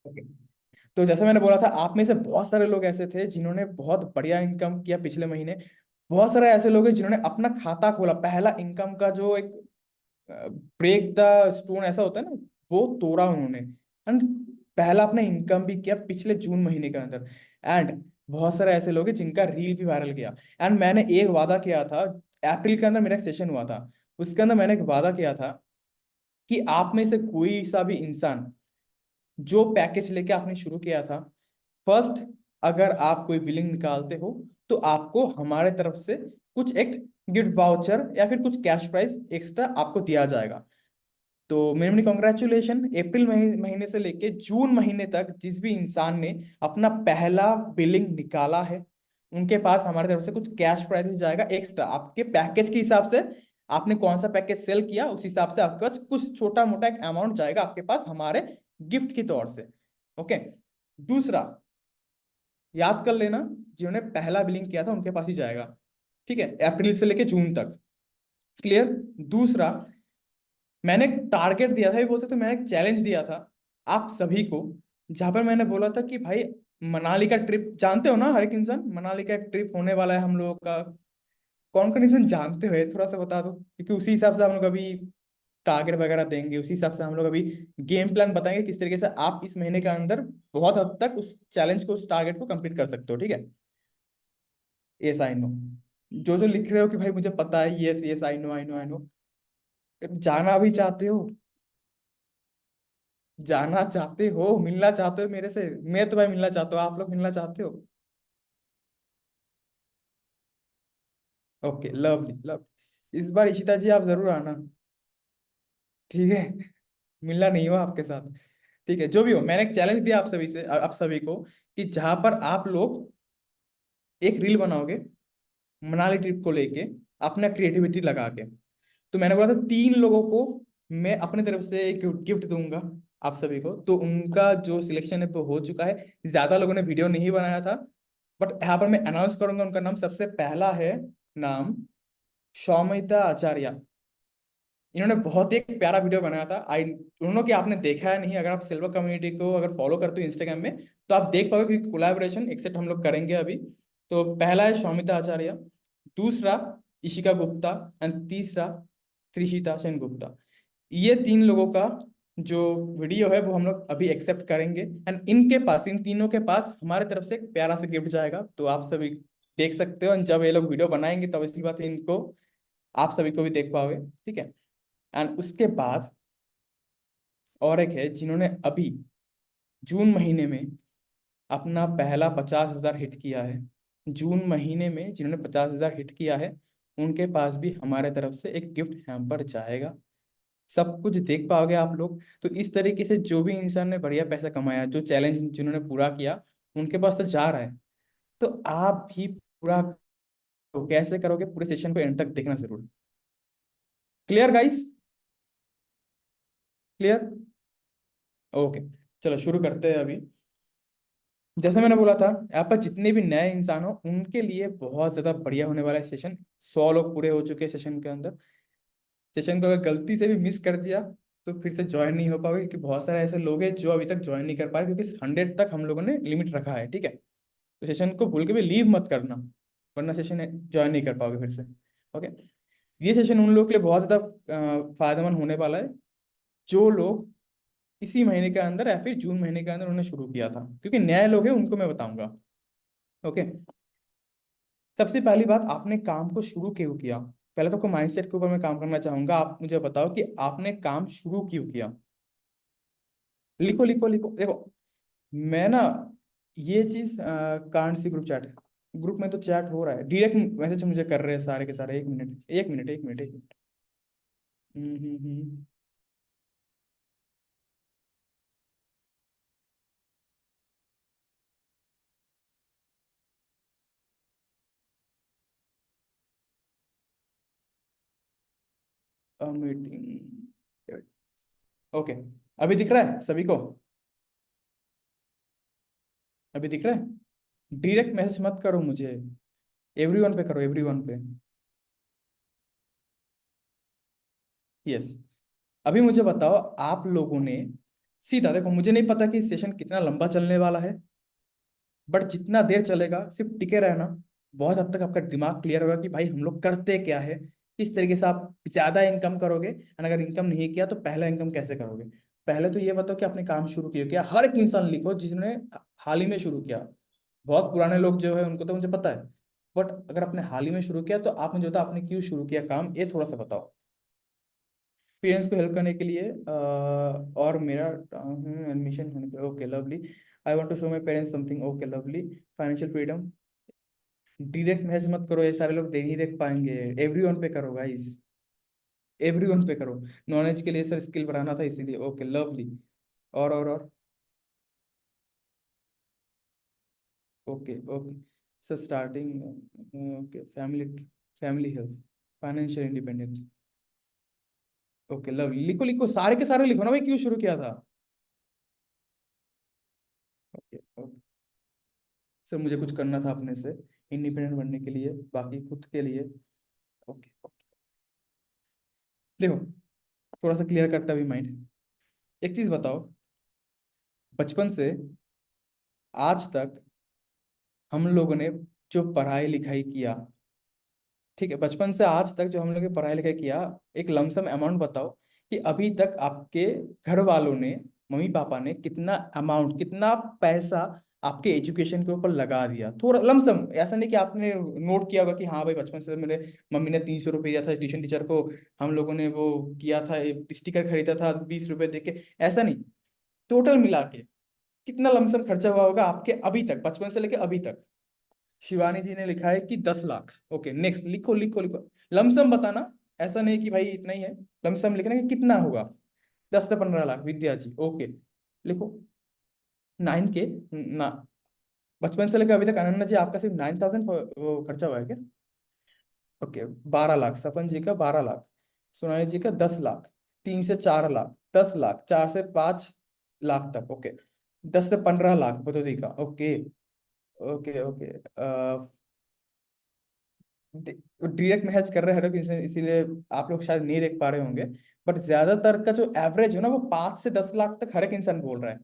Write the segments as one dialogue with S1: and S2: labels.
S1: Okay. तो जैसे मैंने बोला था, आप में से बहुत सारे लोग ऐसे थे जिन्होंने बहुत बढ़िया इनकम किया पिछले महीने। बहुत सारे ऐसे लोग हैं जिन्होंने अपना खाता खोला, पहला इनकम का जो एक ब्रेक द स्टोन ऐसा होता है ना, वो तोड़ा उन्होंने। एंड पहला अपना इनकम भी किया पिछले जून महीने के अंदर। एंड बहुत सारे ऐसे लोग हैं जिनका रील भी वायरल गया। एंड मैंने एक वादा किया था, अप्रैल के अंदर मेरा एक सेशन हुआ था, उसके अंदर मैंने एक वादा किया था कि आप में से कोई सा भी इंसान जो पैकेज लेके आपने शुरू किया था, फर्स्ट अगर आप कोई बिलिंग निकालते हो तो आपको हमारे तरफ से कुछ एक गिफ्ट वाउचर या फिर कुछ कैश प्राइस एक्स्ट्रा आपको दिया जाएगा। तो मेरे कॉन्ग्रेचुलेशन, अप्रैल महीने से लेके जून महीने तक जिस भी इंसान ने अपना पहला बिलिंग निकाला है, उनके पास हमारी तरफ से कुछ कैश प्राइस जाएगा एक्स्ट्रा आपके पैकेज के हिसाब से। आपने कौन सा पैकेज सेल किया उस हिसाब से आपके पास कुछ छोटा मोटा एक अमाउंट जाएगा आपके पास हमारे गिफ्ट के तौर से। ओके। दूसरा, याद कर लेना, जिन्होंने पहला बिलिंग किया था उनके पास ही जाएगा। ठीक है, अप्रैल से लेके जून तक। क्लियर। दूसरा, मैंने एक टारगेट दिया था, ये बोल सकते हो, मैंने एक चैलेंज दिया था आप सभी को, जहां पर मैंने बोला था कि भाई मनाली का ट्रिप जानते हो ना, हर एक इंसान मनाली का एक ट्रिप होने वाला है हम लोगों का। कौन कौन इंसान जानते हुए थोड़ा सा बता दो, क्योंकि उसी हिसाब से हम लोग अभी टारगेट वगैरह देंगे, उसी हिसाब से हम लोग अभी गेम प्लान बताएंगे किस तरीके से आप इस महीने के अंदर बहुत हद तक उस चैलेंज को, उस टारगेट को कंप्लीट कर सकते हो। ठीक है। Yes I know. जो जो लिख रहे हो कि भाई मुझे पता है, yes yes I know I know I know. जाना भी चाहते हो, जाना चाहते हो, मिलना चाहते हो मेरे से, मैं तो भाई मिलना चाहता हूँ, आप लोग मिलना चाहते हो। Okay, lovely love. इस बार इशिता जी आप जरूर आना। ठीक है। मिलना नहीं हुआ आपके साथ। ठीक है, जो भी हो, मैंने एक चैलेंज दिया आप सभी से, आप सभी को, कि जहां पर आप लोग एक रील बनाओगे मनाली ट्रिप को लेके अपना क्रिएटिविटी लगा के, तो मैंने बोला था 3 लोगों को मैं अपने तरफ से एक गिफ्ट दूंगा आप सभी को। तो उनका जो सिलेक्शन है वो हो चुका है। ज्यादा लोगों ने वीडियो नहीं बनाया था, बट यहाँ पर मैं अनाउंस करूंगा उनका नाम। सबसे पहला है नाम सौमिता आचार्य। इन्होंने बहुत ही एक प्यारा वीडियो बनाया था। आई दोनों की आपने देखा है नहीं, अगर आप सिल्वर कम्युनिटी को अगर फॉलो करते हो इंस्टाग्राम में, तो आप देख पाओगे कि कोलैबोरेशन एक्सेप्ट हम लोग करेंगे अभी। तो पहला है सौमिता आचार्य, दूसरा इशिका गुप्ता, एंड तीसरा त्रिशिता सेन गुप्ता। ये 3 लोगों का जो वीडियो है वो हम लोग अभी एक्सेप्ट करेंगे। एंड इनके पास, इन तीनों के पास हमारे तरफ से एक प्यारा सा गिफ्ट जाएगा, तो आप सभी देख सकते हो। एंड जब ये लोग वीडियो बनाएंगे तब इसी बात है, इनको आप सभी को भी देख पाओगे। ठीक है। एंड उसके बाद और एक है जिन्होंने अभी जून महीने में अपना पहला 50,000 हिट किया है। जून महीने में जिन्होंने 50,000 हिट किया है, उनके पास भी हमारे तरफ से एक गिफ्ट हैम्पर जाएगा। सब कुछ देख पाओगे आप लोग। तो इस तरीके से जो भी इंसान ने बढ़िया पैसा कमाया, जो चैलेंज जिन्होंने पूरा किया, उनके पास तो जा रहा है। तो आप भी पूरा कैसे करोगे, पूरे सेशन को एंड तक देखना जरूर। Clear guys? क्लियर। ओके। चलो शुरू करते हैं अभी। जैसे मैंने बोला था, यहाँ पर जितने भी नए इंसान हो उनके लिए बहुत ज्यादा बढ़िया होने वाला है सेशन। 100 लोग पूरे हो चुके हैं सेशन के अंदर। सेशन को अगर गलती से भी मिस कर दिया तो फिर से ज्वाइन नहीं हो पाओगे, क्योंकि बहुत सारे ऐसे लोग हैं जो अभी तक ज्वाइन नहीं कर पाए, क्योंकि 100 तक हम लोगों ने लिमिट रखा है। ठीक है। तो सेशन को भूल के भी लीव मत करना, वरना सेशन ज्वाइन नहीं कर पाओगे फिर से। ओके। ये सेशन उन लोगों के लिए बहुत ज्यादा फायदेमंद होने वाला है जो लोग इसी महीने के अंदर या फिर जून महीने के अंदर उन्होंने शुरू किया था, क्योंकि नए लोग हैं उनको मैं बताऊंगा। ओके। सबसे पहली बात, आपने काम को शुरू क्यों किया? पहले तो आपको माइंडसेट के ऊपर मैं काम करना चाहूंगा। आप मुझे बताओ कि आपने काम शुरू क्यों किया। लिखो लिखो लिखो, देखो मैं ना, ये चीज can't see group chat, group में तो चैट हो रहा है, डायरेक्ट मैसेज मुझे कर रहे हैं सारे के सारे। एक मिनट एक मिनट एक मिनट एक मिनट। हम्म। मीटिंग। ओके। अभी दिख रहा है सभी को? अभी दिख रहा है? डायरेक्ट मैसेज मत करो मुझे, एवरीवन पे करो, एवरीवन पे। यस। अभी मुझे बताओ, आप लोगों ने सीधा देखो, मुझे नहीं पता कि सेशन कितना लंबा चलने वाला है, बट जितना देर चलेगा सिर्फ टिके रहना। बहुत हद तक आपका दिमाग क्लियर होगा कि भाई हम लोग करते क्या है, किस तरीके से आप ज्यादा इनकम करोगे, और अगर इनकम नहीं किया तो पहला इनकम कैसे करोगे। पहले तो ये बताओ कि आपने काम शुरू किया क्या। हर एक इंसान लिखो जिसने हाल ही में शुरू किया। बहुत पुराने लोग जो है उनको तो मुझे पता है, बट अगर आपने हाल ही में शुरू किया तो आप मुझे बताओ आपने क्यों शुरू किया काम, ये थोड़ा सा बताओ। पेरेंट्स को हेल्प करने के लिए, और मेरा एडमिशन होने के, okay lovely. I want to show my parents something, okay lovely. Financial freedom. Direct message मत करो, ये सारे लोग नहीं देख पाएंगे। एवरीवन पे करो गाइस, एवरीवन पे करो। नॉलेज के लिए सर स्किल बढ़ाना था इसीलिए, ओके लवली। और okay okay sir starting, okay family, family health, financial independence. Okay lovely, लिखो लिखो सारे के सारे लिखो ना भाई, क्यों शुरू किया था। ओके ओके सर, मुझे कुछ करना था अपने से इंडिपेंडेंट बनने के लिए, बाकी खुद के लिए। Okay okay. देखो, थोड़ा सा क्लियर करता भी माइंड। एक चीज बताओ, बचपन से आज तक हम लोगों ने जो पढ़ाई लिखाई किया, ठीक है, बचपन से आज तक जो हम लोग ने पढ़ाई लिखाई किया, एक लमसम अमाउंट बताओ कि अभी तक आपके घर वालों ने, मम्मी पापा ने कितना अमाउंट, कितना पैसा आपके एजुकेशन के ऊपर लगा दिया। थोड़ा लमसम, ऐसा नहीं कि आपने नोट किया होगा कि हाँ भाई बचपन से मेरे मम्मी ने 300 रुपये दिया था ट्यूशन टीचर को, हम लोगों ने वो किया था, स्टिकर खरीदा था 20 रुपए दे के, ऐसा नहीं। टोटल मिला के कितना लमसम खर्चा हुआ होगा आपके अभी तक, बचपन से लेके अभी तक। शिवानी जी ने लिखा है कि 10 लाख। ओके नेक्स्ट, लिखो लिखो लिखो। लमसम बताना, ऐसा नहीं कि भाई इतना ही है। लमसम लिखना कि कितना होगा। 10 से 15 लाख, विद्या जी ओके। लिखो 9 के ना। बचपन से लेकर अभी तक अनन्या जी आपका सिर्फ 9,000 वो खर्चा हुआ है क्या। ओके 12 लाख, सपन जी का 12 लाख, सोनाली जी का 10 लाख, 3 से 4 लाख, 10 लाख, 4 से 5 लाख तक, ओके। 10 से 15 लाख बतौदी का, okay okay okay. Direct match कर रहे हैं लोग, इसीलिए आप लोग शायद नहीं देख पा रहे होंगे, बट ज्यादातर का जो एवरेज है ना वो 5 से 10 लाख तक हर एक इंसान बोल रहा है।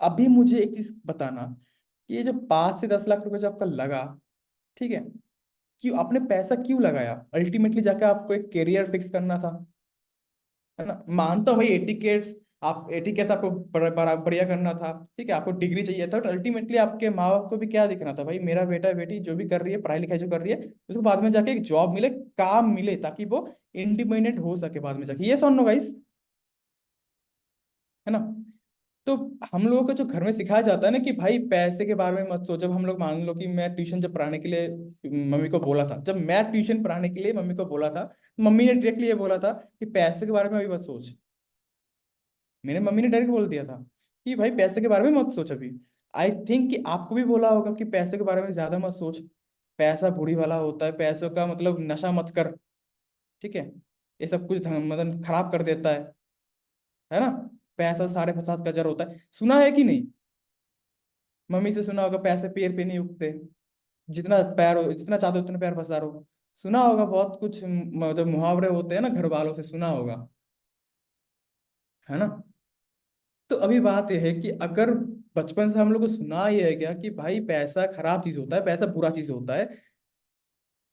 S1: अभी मुझे एक चीज बताना कि ये जो 5 से 10 लाख रुपए जो आपका लगा, ठीक है, क्यों आपने पैसा क्यों लगाया। अल्टीमेटली जाकर आपको एक करियर फिक्स करना था, है ना। मानता हूँ भाई एटिकेट्स, आप एटिकेट्स आपको बढ़िया करना था, ठीक है, आपको डिग्री चाहिए था, बट अल्टीमेटली आपके माँ बाप को भी क्या दिखना था, भाई मेरा बेटा बेटी जो भी कर रही है, पढ़ाई लिखाई जो कर रही है, उसको बाद में जाके एक जॉब मिले, काम मिले, ताकि वो इंडिपेंडेंट हो सके बाद में जाके। ये सुन लो गाइस, है ना। तो हम लोगों को जो घर में सिखाया जाता है ना कि भाई पैसे के बारे में मत सोच। जब हम लोग, मान लो कि मैं ट्यूशन जब पढ़ाने के लिए मम्मी को बोला था, जब मैं ट्यूशन पढ़ाने के लिए मम्मी को बोला था, मम्मी ने डायरेक्टली ये बोला था कि पैसे के बारे में अभी मत सोच। मेरे मम्मी ने डायरेक्ट बोल दिया था कि भाई पैसे के बारे में मत सोच अभी। आई थिंक कि आपको भी बोला होगा कि पैसे के बारे में ज्यादा मत सोच, पैसा बुरी वाला होता है, पैसों का मतलब नशा मत कर, ठीक है, ये सब कुछ मतलब खराब कर देता है ना। पैसा सारे फसाद का जड़ होता है, सुना है कि नहीं। मम्मी से सुना होगा पैसे पैर पे नहीं उगते, जितना पैर जितना चाहते हो उतने पैर पसारो। सुना होगा बहुत कुछ, मतलब मुहावरे होते हैं ना, घर वालों से सुना होगा, है ना। तो अभी बात यह है कि अगर बचपन से हम लोग को सुना ही है क्या कि भाई पैसा खराब चीज होता है, पैसा बुरा चीज होता है,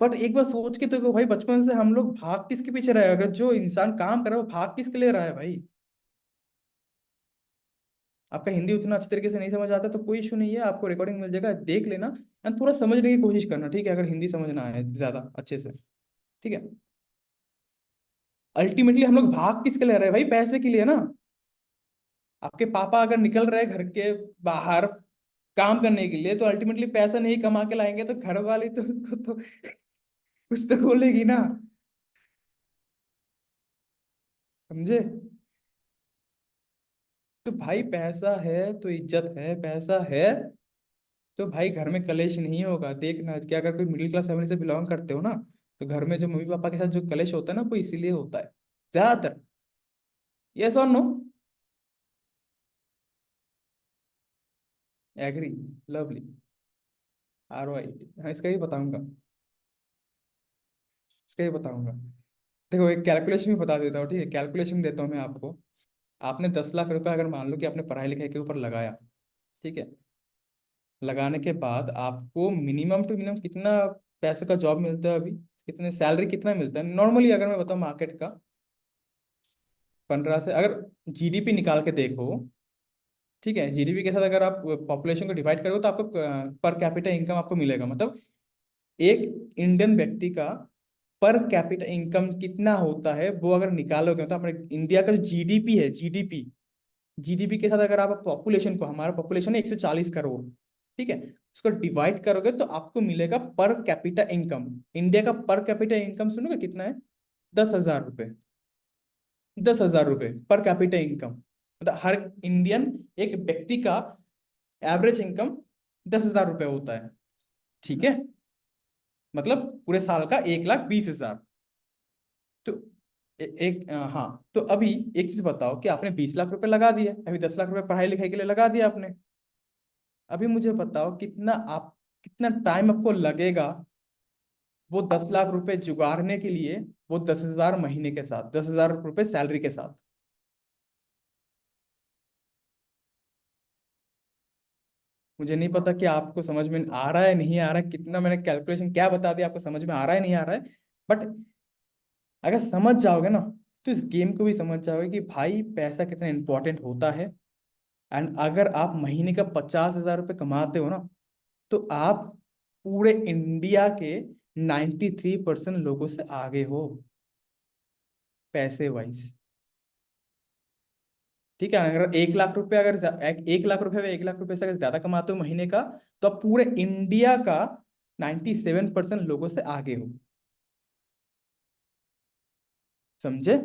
S1: बट एक बार सोच के तो देखो भाई, बचपन से हम लोग भाग किसके पीछे रहे। अगर जो इंसान काम कर रहा है वो भाग किसके लिए रहा है भाई। आपका हिंदी उतना अच्छी तरीके से नहीं समझ आता तो कोई इशू नहीं है, आपको रिकॉर्डिंग मिल जाएगा, देख लेना एंड थोड़ा समझने की कोशिश करना, ठीक है, अगर हिंदी समझना है ज्यादा अच्छे से, ठीक है। अल्टीमेटली हम लोग भाग किसके लिए रहे हैं भाई, पैसे के लिए ना। आपके पापा अगर निकल रहे हैं घर के बाहर काम करने के लिए, तो अल्टीमेटली पैसा नहीं कमा के लाएंगे, तो घर वाले तो कुछ तो बोलेगी ना, समझे। तो भाई पैसा है तो इज्जत है, पैसा है तो भाई घर में कलेश नहीं होगा। देखना कि अगर कोई मिडिल क्लास फैमिली से बिलोंग करते हो ना, तो घर में जो मम्मी पापा के साथ जो कलेश होता है ना वो इसीलिए होता है ज्यादातर। यस और no. Agree, lovely, R Y. हाँ इसका ही बताऊंगा, इसका ही बताऊंगा। देखो एक कैलकुलेशन भी बता देता हूँ, ठीक है, कैलकुलेशन देता हूँ मैं आपको। आपने 10 लाख रुपए अगर मान लो कि आपने पढ़ाई लिखाई के ऊपर लगाया, ठीक है, लगाने के बाद आपको मिनिमम टू मिनिमम कितना पैसे का जॉब मिलता है अभी, कितने सैलरी कितना मिलता है नॉर्मली, अगर मैं बताऊँ मार्केट का? 15 से, अगर जीडीपी निकाल के देखो, ठीक है, जीडीपी के साथ अगर आप पॉपुलेशन को डिवाइड करोगे तो आपको पर कैपिटा इनकम आपको मिलेगा, मतलब एक इंडियन व्यक्ति का पर कैपिटा इनकम कितना होता है वो अगर निकालोगे तो हमारे इंडिया का जो जीडीपी है, जीडीपी, जीडीपी के साथ अगर आप पॉपुलेशन को, हमारा पॉपुलेशन है 140 करोड़, ठीक है, उसको डिवाइड करोगे तो आपको मिलेगा पर कैपिटा इनकम। इंडिया का पर कैपिटा इनकम सुनोगे कितना है? 10,000 रुपये। 10,000 रुपये पर कैपिटा इनकम, मतलब हर इंडियन एक व्यक्ति का एवरेज इनकम 10,000 रुपये होता है, ठीक है, मतलब पूरे साल का 1,20,000। तो हाँ, तो अभी एक चीज बताओ कि आपने 20 लाख रुपए लगा दिए, अभी 10 लाख रुपए पढ़ाई लिखाई के लिए लगा दिया आपने। अभी मुझे बताओ कितना टाइम आपको लगेगा वो 10 लाख रुपए जुगाड़ने के लिए, वो 10,000 महीने के साथ, 10,000 रुपए सैलरी के साथ। मुझे नहीं पता कि आपको समझ में आ रहा है नहीं आ रहा है, कितना मैंने कैलकुलेशन क्या बता दिया, आपको समझ में आ रहा है नहीं आ रहा है, बट अगर समझ जाओगे ना तो इस गेम को भी समझ जाओगे कि भाई पैसा कितना इंपॉर्टेंट होता है। एंड अगर आप महीने का 50,000 रुपये कमाते हो ना, तो आप पूरे इंडिया के 93% लोगों से आगे हो पैसे वाइज, ठीक है। अगर 1 लाख रुपए, अगर 1 लाख रुपए में 1 लाख रुपए से अगर ज्यादा कमाते हो महीने का, तो आप पूरे इंडिया का 97% लोगों से आगे हो। समझे?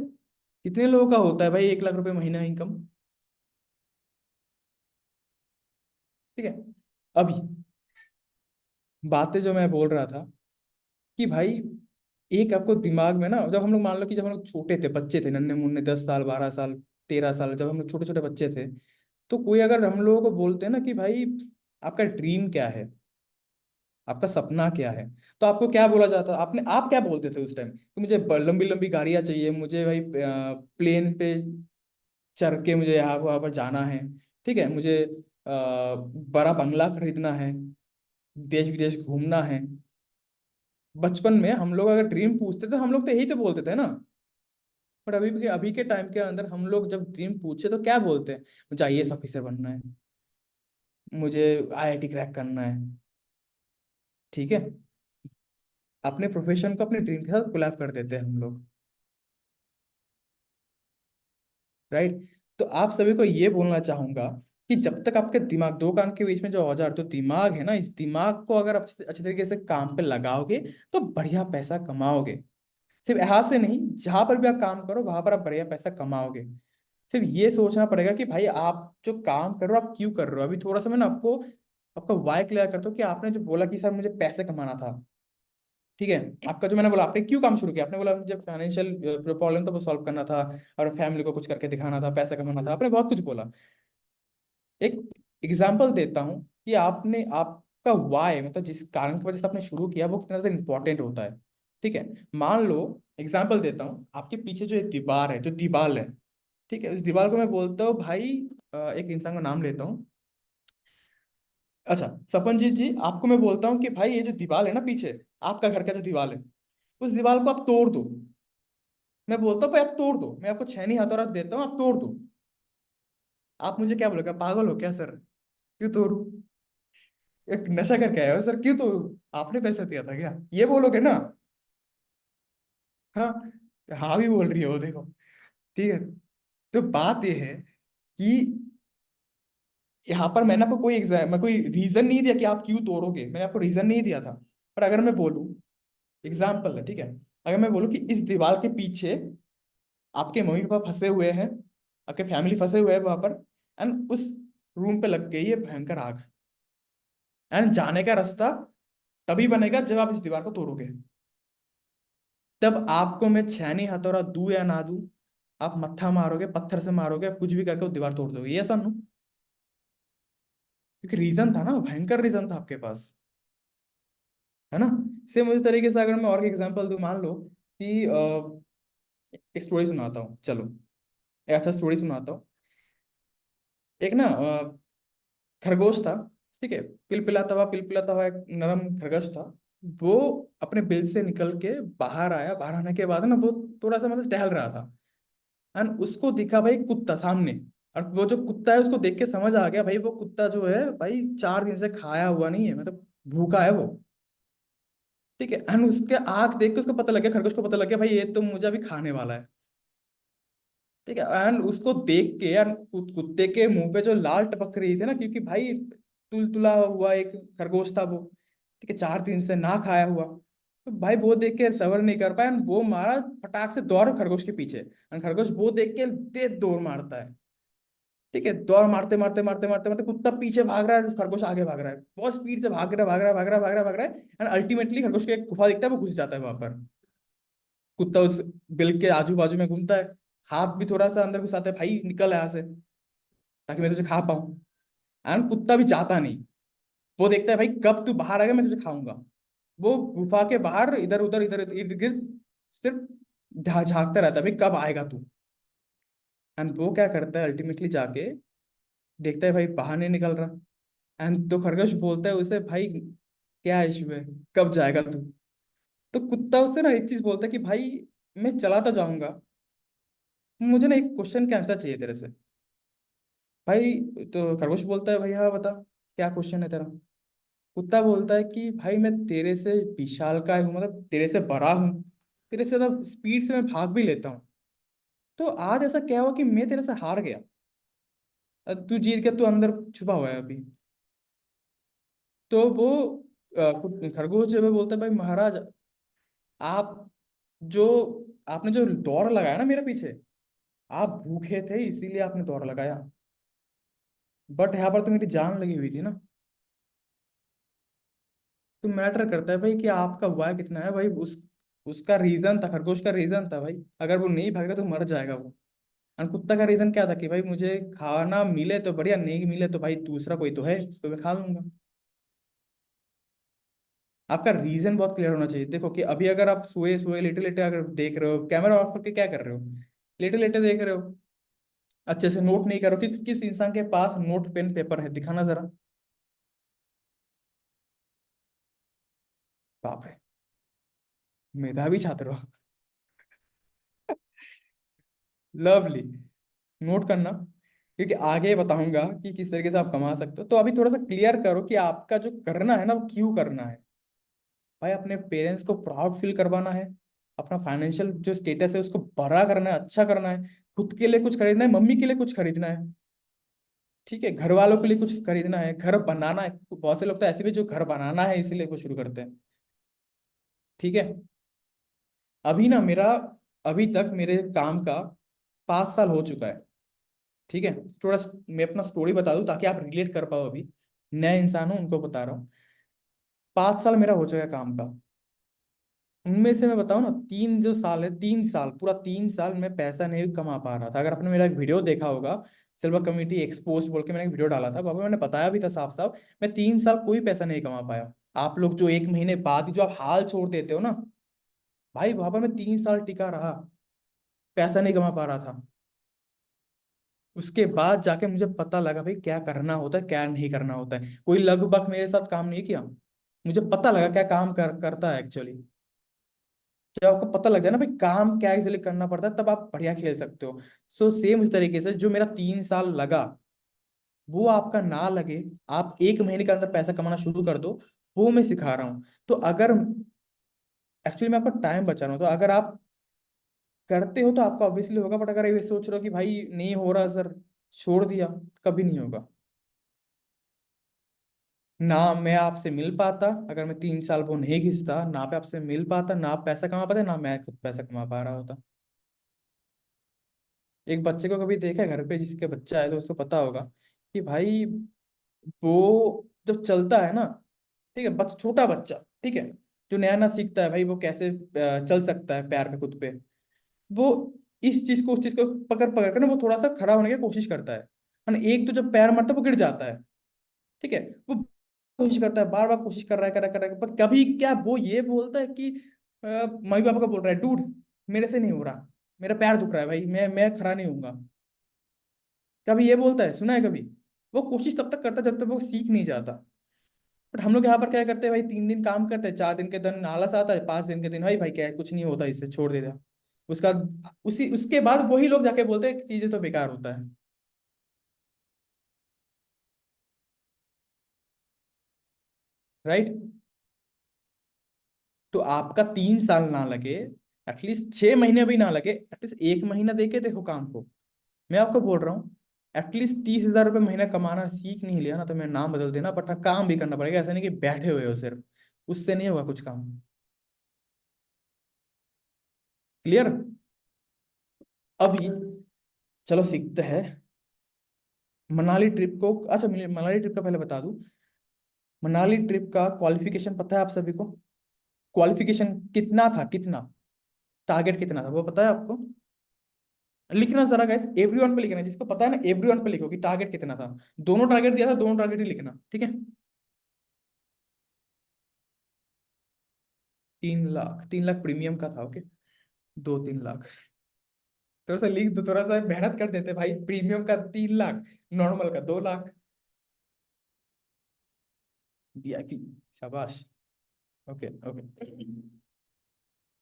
S1: कितने लोगों का होता है भाई 1 लाख रुपए महीना इनकम? ठीक है। अभी बातें जो मैं बोल रहा था कि भाई एक आपको दिमाग में ना, जब हम लोग मान लो कि जब हम लोग छोटे थे, बच्चे थे, नन्हे मुन्ने, 10 साल, 12 साल, 13 साल, जब हम लोग छोटे छोटे बच्चे थे, तो कोई अगर हम लोगों को बोलते हैं ना कि भाई आपका ड्रीम क्या है, आपका सपना क्या है, तो आपको क्या बोला जाता? आप क्या बोलते थे उस टाइम कि मुझे लंबी लंबी गाड़ियां चाहिए, मुझे भाई प्लेन पे चढ़ के मुझे यहाँ वहाँ पर जाना है, ठीक है, मुझे बड़ा बंगला खरीदना है, देश विदेश घूमना है। बचपन में हम लोग अगर ड्रीम पूछते थे, हम लोग तो यही तो बोलते थे ना। पर अभी के टाइम के अंदर हम लोग जब ड्रीम पूछे तो क्या बोलते हैं? मुझे आईएएस ऑफिसर बनना है, मुझे आईआईटी क्रैक करना है, ठीक है, अपने प्रोफेशन को अपने ड्रीम के साथ कोलैब कर देते हैं हम लोग, राइट। तो आप सभी को ये बोलना चाहूंगा कि जब तक आपके दिमाग, दो कान के बीच में जो औजार तो दिमाग है ना, इस दिमाग को अगर आप अच्छे तरीके से काम पे लगाओगे तो बढ़िया पैसा कमाओगे। सिर्फ यहाँ से नहीं, जहां पर भी आप काम करो वहां पर आप बढ़िया पैसा कमाओगे। सिर्फ ये सोचना पड़ेगा कि भाई आप जो काम कर रहे हो आप क्यों कर रहे हो। अभी थोड़ा सा मैं ना आपको आपका वाई क्लियर करता हूँ कि आपने जो बोला कि सर मुझे पैसे कमाना था, ठीक है, आपका जो मैंने बोला आपने क्यों काम शुरू किया, आपने बोला मुझे फाइनेंशियल प्रॉब्लम था वो सॉल्व करना था, और फैमिली को कुछ करके दिखाना था, पैसा कमाना था, आपने बहुत कुछ बोला। एक एग्जाम्पल देता हूँ कि आपने आपका वाई, मतलब जिस कारण की वजह से आपने शुरू किया वो कितना ज़्यादा इंपॉर्टेंट होता है, ठीक है। मान लो, एग्जाम्पल देता हूँ, आपके पीछे जो एक दीवार है, जो दीवार है, ठीक है, उस दीवार को मैं बोलता हूँ भाई, एक इंसान का नाम लेता हूँ, अच्छा सपनजीत जी, आपको मैं बोलता हूँ कि भाई ये जो दीवार है ना पीछे, आपका घर का जो दीवार है, उस दीवार को आप तोड़ दो। मैं बोलता हूँ भाई आप तोड़ दो, मैं आपको छेनी हथौड़ा देता हूँ, आप तोड़ दो। आप मुझे क्या बोलोगे? पागल हो क्या सर, क्यों तोड़ू, एक नशा करके आया हो सर, क्यों तोड़ू, आपने पैसा दिया था क्या, ये बोलोगे ना? हाँ, हाँ भी बोल रही है वो, देखो, ठीक है। तो बात ये है कि यहाँ पर मैंने आपको मैं कोई रीजन नहीं दिया कि आप क्यों तोड़ोगे, मैंने आपको रीजन नहीं दिया था। पर अगर मैं बोलूँ, एग्जाम्पल है, ठीक है, अगर मैं बोलूँ कि इस दीवार के पीछे आपके मम्मी पापा फंसे हुए हैं, आपके फैमिली फंसे हुए हैं वहां पर, एंड उस रूम पे लग गई है भयंकर आग, एंड जाने का रास्ता तभी बनेगा जब आप इस दीवार को तोड़ोगे। तब आपको मैं छेनी हथौड़ा दूं या ना दूं, आप मत्था मारोगे, पत्थर से मारोगे, आप कुछ भी करके वो दीवार तोड़ दोगे, ये नो? क्योंकि रीजन था ना, भयंकर रीजन था आपके पास, है ना। सेम उसी तरीके से अगर मैं और एग्जांपल दूं, मान लो कि एक स्टोरी सुनाता हूँ, चलो, एक अच्छा स्टोरी सुनाता हूँ। एक ना खरगोश था। ठीक है, पिलपिलाता हुआ एक नरम खरगोश था। वो अपने बिल से निकल के बाहर आया। बाहर आने के बाद ना वो थोड़ा सा मतलब टहल रहा था, एंड उसको दिखा भाई कुत्ता सामने। और वो जो कुत्ता है उसको देख के समझ आ गया भाई वो कुत्ता जो है भाई 4 दिन से खाया हुआ नहीं है, मतलब भूखा है वो। ठीक है, एंड उसके आंख देख के उसको पता लग गया, खरगोश को पता लग गया भाई ये तो मुझे अभी खाने वाला है। ठीक है, एंड उसको देख के यार कुत्ते के मुंह पे जो लाल टपक रही थी ना, क्योंकि भाई तुलतुला हुआ एक खरगोश था वो। ठीक है, 4 दिन से ना खाया हुआ, तो भाई वो देख के सबर नहीं कर पाया and वो मारा फटाक से दौड़ खरगोश के पीछे। एंड खरगोश वो देख के तेज दौड़ मारता है। ठीक है, दौड़ मारते मारते मारते मारते मारते कुत्ता पीछे भाग रहा है, खरगोश आगे भाग रहा है, बहुत स्पीड से भाग रहा है भाग रहा है भाग रहा है भाग रहा है भाग रहा है। एंड अल्टीमेटली खरगोश को एक गुफा दिखता है, वो घुस जाता है वहां पर। कुत्ता उस बिल के आजू बाजू में घूमता है, हाथ भी थोड़ा सा अंदर घुसाता है, भाई निकल यहाँ से ताकि मैं तुझे खा पाऊं। एंड कुत्ता भी जाता नहीं, वो देखता है भाई कब तू बाहर आएगा मैं तुझे खाऊंगा। वो गुफा के बाहर इधर उधर इधर इर्द गिर्द सिर्फ झांकता रहता है भाई कब आएगा तू। एंड वो क्या करता है अल्टीमेटली जाके देखता है भाई बाहर नहीं निकल रहा। एंड तो खरगोश बोलता है उसे भाई क्या इशू है, कब जाएगा तू। तो कुत्ता उससे ना एक चीज बोलता है कि भाई मैं चला तो जाऊंगा, मुझे ना एक क्वेश्चन का आंसर चाहिए तेरे से। भाई तो खरगोश बोलता है भाई हाँ बता क्या क्वेश्चन है तेरा। कुत्ता बोलता है कि भाई मैं तेरे से विशालकाय हूँ, मतलब तेरे से बड़ा हूँ, तेरे से ज्यादा स्पीड से मैं भाग भी लेता हूँ। तो आज ऐसा क्या हुआ कि मैं तेरे से हार गया। तू जीत गया, तू अंदर छुपा हुआ है अभी। तो वो खरगोश जो है बोलता है भाई महाराज, आप जो आपने जो दौड़ लगाया ना मेरे पीछे, आप भूखे थे इसीलिए आपने दौड़ लगाया, बट यहाँ पर तो मेरी जान लगी हुई थी ना। तो मैटर करता है भाई कि आपका हुआ कितना है भाई। उसका रीजन था, खरगोश का रीजन था भाई अगर वो नहीं भागेगा तो मर जाएगा वो। और कुत्ता का रीजन क्या था कि भाई मुझे खाना मिले तो बढ़िया, नहीं मिले तो भाई दूसरा कोई तो है उसको मैं खा लूंगा। आपका रीजन बहुत क्लियर होना चाहिए। देखो कि अभी अगर आप सोए सोए लेटे लेटे अगर देख रहे हो, कैमरा ऑफ करके क्या कर रहे हो, लेटे लेटे देख रहे हो, अच्छे से नोट नहीं करो। किस किस इंसान के पास नोट पेन पेपर है, दिखाना जरा। बाप रे, मेधावी छात्र हो। लवली, नोट करना, क्योंकि आगे बताऊंगा कि किस तरीके से आप कमा सकते हो। तो अभी थोड़ा सा क्लियर करो कि आपका जो करना है ना वो क्यों करना है। भाई अपने पेरेंट्स को प्राउड फील करवाना है, अपना फाइनेंशियल जो स्टेटस है उसको बड़ा करना है, अच्छा करना है, खुद के लिए कुछ खरीदना है, मम्मी के लिए कुछ खरीदना है। ठीक है, घर वालों के लिए कुछ खरीदना है, घर बनाना है। बहुत से लोग तो ऐसे भी जो घर बनाना है इसीलिए वो शुरू करते हैं। ठीक है, अभी ना मेरा अभी तक मेरे काम का 5 साल हो चुका है। ठीक है, थोड़ा मैं अपना स्टोरी बता दूं ताकि आप रिलेट कर पाओ। अभी नए इंसान हूं उनको बता रहा हूँ। 5 साल मेरा हो चुका है काम का। उनमें से मैं बताऊं ना, 3 जो साल है, 3 साल पूरा 3 साल मैं पैसा नहीं कमा पा रहा था। अगर आपने मेरा एक वीडियो देखा होगा, सिल्वर कम्युनिटी एक्सपोज बोल के मैंने एक वीडियो डाला था, बाबा मैंने बताया भी था साफ साफ, मैं 3 साल कोई पैसा नहीं कमा पाया। आप लोग जो 1 महीने बाद ही जो आप हाल छोड़ देते हो ना, भाई वहां पर मैं 3 साल टिका रहा, पैसा नहीं कमा पा रहा था। उसके बाद जाके मुझे पता लगा भाई क्या करना होता है क्या नहीं करना होता है। कोई लगभग मेरे साथ काम नहीं किया, मुझे पता लगा क्या काम करता है एक्चुअली। जब आपको पता लग जाए ना भाई काम क्या एक्चुअली करना पड़ता है, तब आप बढ़िया खेल सकते हो। सो सेम उस तरीके से जो मेरा 3 साल लगा, वो आपका ना लगे, आप 1 महीने के अंदर पैसा कमाना शुरू कर दो, वो मैं सिखा रहा हूँ। तो अगर एक्चुअली मैं आपका टाइम बचा रहा हूँ, तो अगर आप करते हो तो आपका ऑब्वियसली होगा, बट अगर ये सोच रहे हो कि भाई नहीं हो रहा सर, छोड़ दिया, कभी नहीं होगा। ना मैं आपसे मिल पाता अगर मैं 3 साल वो नहीं घिसता, ना पे आपसे मिल पाता, ना आप पैसा कमा पाते, ना मैं खुद पैसा कमा पा रहा होता। एक बच्चे को कभी देखा है घर पे, जिसके बच्चा है तो उसको पता होगा कि भाई वो जब चलता है ना, ठीक है, छोटा बच्चा, ठीक है, जो नया नया सीखता है भाई वो कैसे चल सकता है पैर पे खुद पे, वो इस चीज को उस चीज को पकड़ पकड़ कर ना वो थोड़ा सा खड़ा होने की कोशिश करता है। एक तो जब पैर मारता है वो गिर जाता है। ठीक है, वो कोशिश करता है, बार बार कोशिश कर रहा है, पर कभी क्या वो ये बोलता है कि मम्मी पापा का बोल रहा है डूड मेरे से नहीं हो रहा, मेरा पैर दुख रहा है भाई, मैं खड़ा नहीं होऊंगा। कभी ये बोलता है, सुना है कभी? वो कोशिश तब तक करता है जब तक वो सीख नहीं जाता। बट हम लोग यहाँ पर क्या करते हैं भाई, 3 दिन काम करते हैं, 4 दिन के दिन आलस आता है, 5 दिन के दिन भाई भाई क्या है, कुछ नहीं होता, इससे छोड़ देता। उसका उसी उसके बाद वही लोग जाके बोलते हैं कि चीजें तो बेकार होता है। राइट। तो आपका 3 साल ना लगे, एटलीस्ट 6 महीने भी ना लगे, एटलीस्ट 1 महीना देके देखो काम को। मैं आपको बोल रहा हूँ, एटलीस्ट 30,000 रुपये महीना कमाना सीख नहीं लिया ना, तो मेरा नाम बदल देना, बट हाँ काम भी करना पड़ेगा, ऐसा नहीं कि बैठे हुए हो सिर्फ, उससे नहीं होगा कुछ काम। क्लियर? अभी चलो सीखते हैं मनाली ट्रिप को। अच्छा मनाली ट्रिप का पहले बता दूं, मनाली ट्रिप का क्वालिफिकेशन पता है आप सभी को? क्वालिफिकेशन कितना था, कितना टारगेट कितना था वो पता है आपको? लिखना जरा गाइस, एवरीवन पे लिखना, जिसको पता है ना एवरीवन पे लिखो कि टारगेट कितना था। दोनों टारगेट दिया था, दोनों टारगेट ही लिखना, ठीक है? 3 लाख, 3 लाख प्रीमियम का था, ओके। 2-3 लाख, थोड़ा सा लिख दो, थोड़ा सा मेहनत कर देते भाई। प्रीमियम का 3 लाख, नॉर्मल का 2 लाख। वीआईपी, शाबाश। Okay okay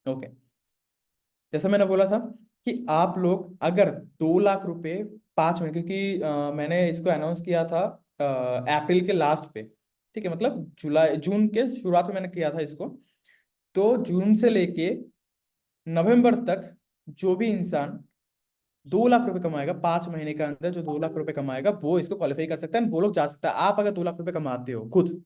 S1: okay. जैसा मैंने बोला था कि आप लोग अगर 2 लाख रुपए 5 महीने, क्योंकि मैंने इसको अनाउंस किया था अप्रैल के लास्ट पे, ठीक है, मतलब जुलाई जून के शुरुआत में मैंने किया था इसको। तो जून से लेके नवंबर तक जो भी इंसान 2 लाख रुपए कमाएगा 5 महीने के अंदर, जो 2 लाख रुपए कमाएगा वो इसको क्वालिफाई कर सकता है, वो लोग जा सकता है। आप अगर 2 लाख रुपए कमाते हो खुद,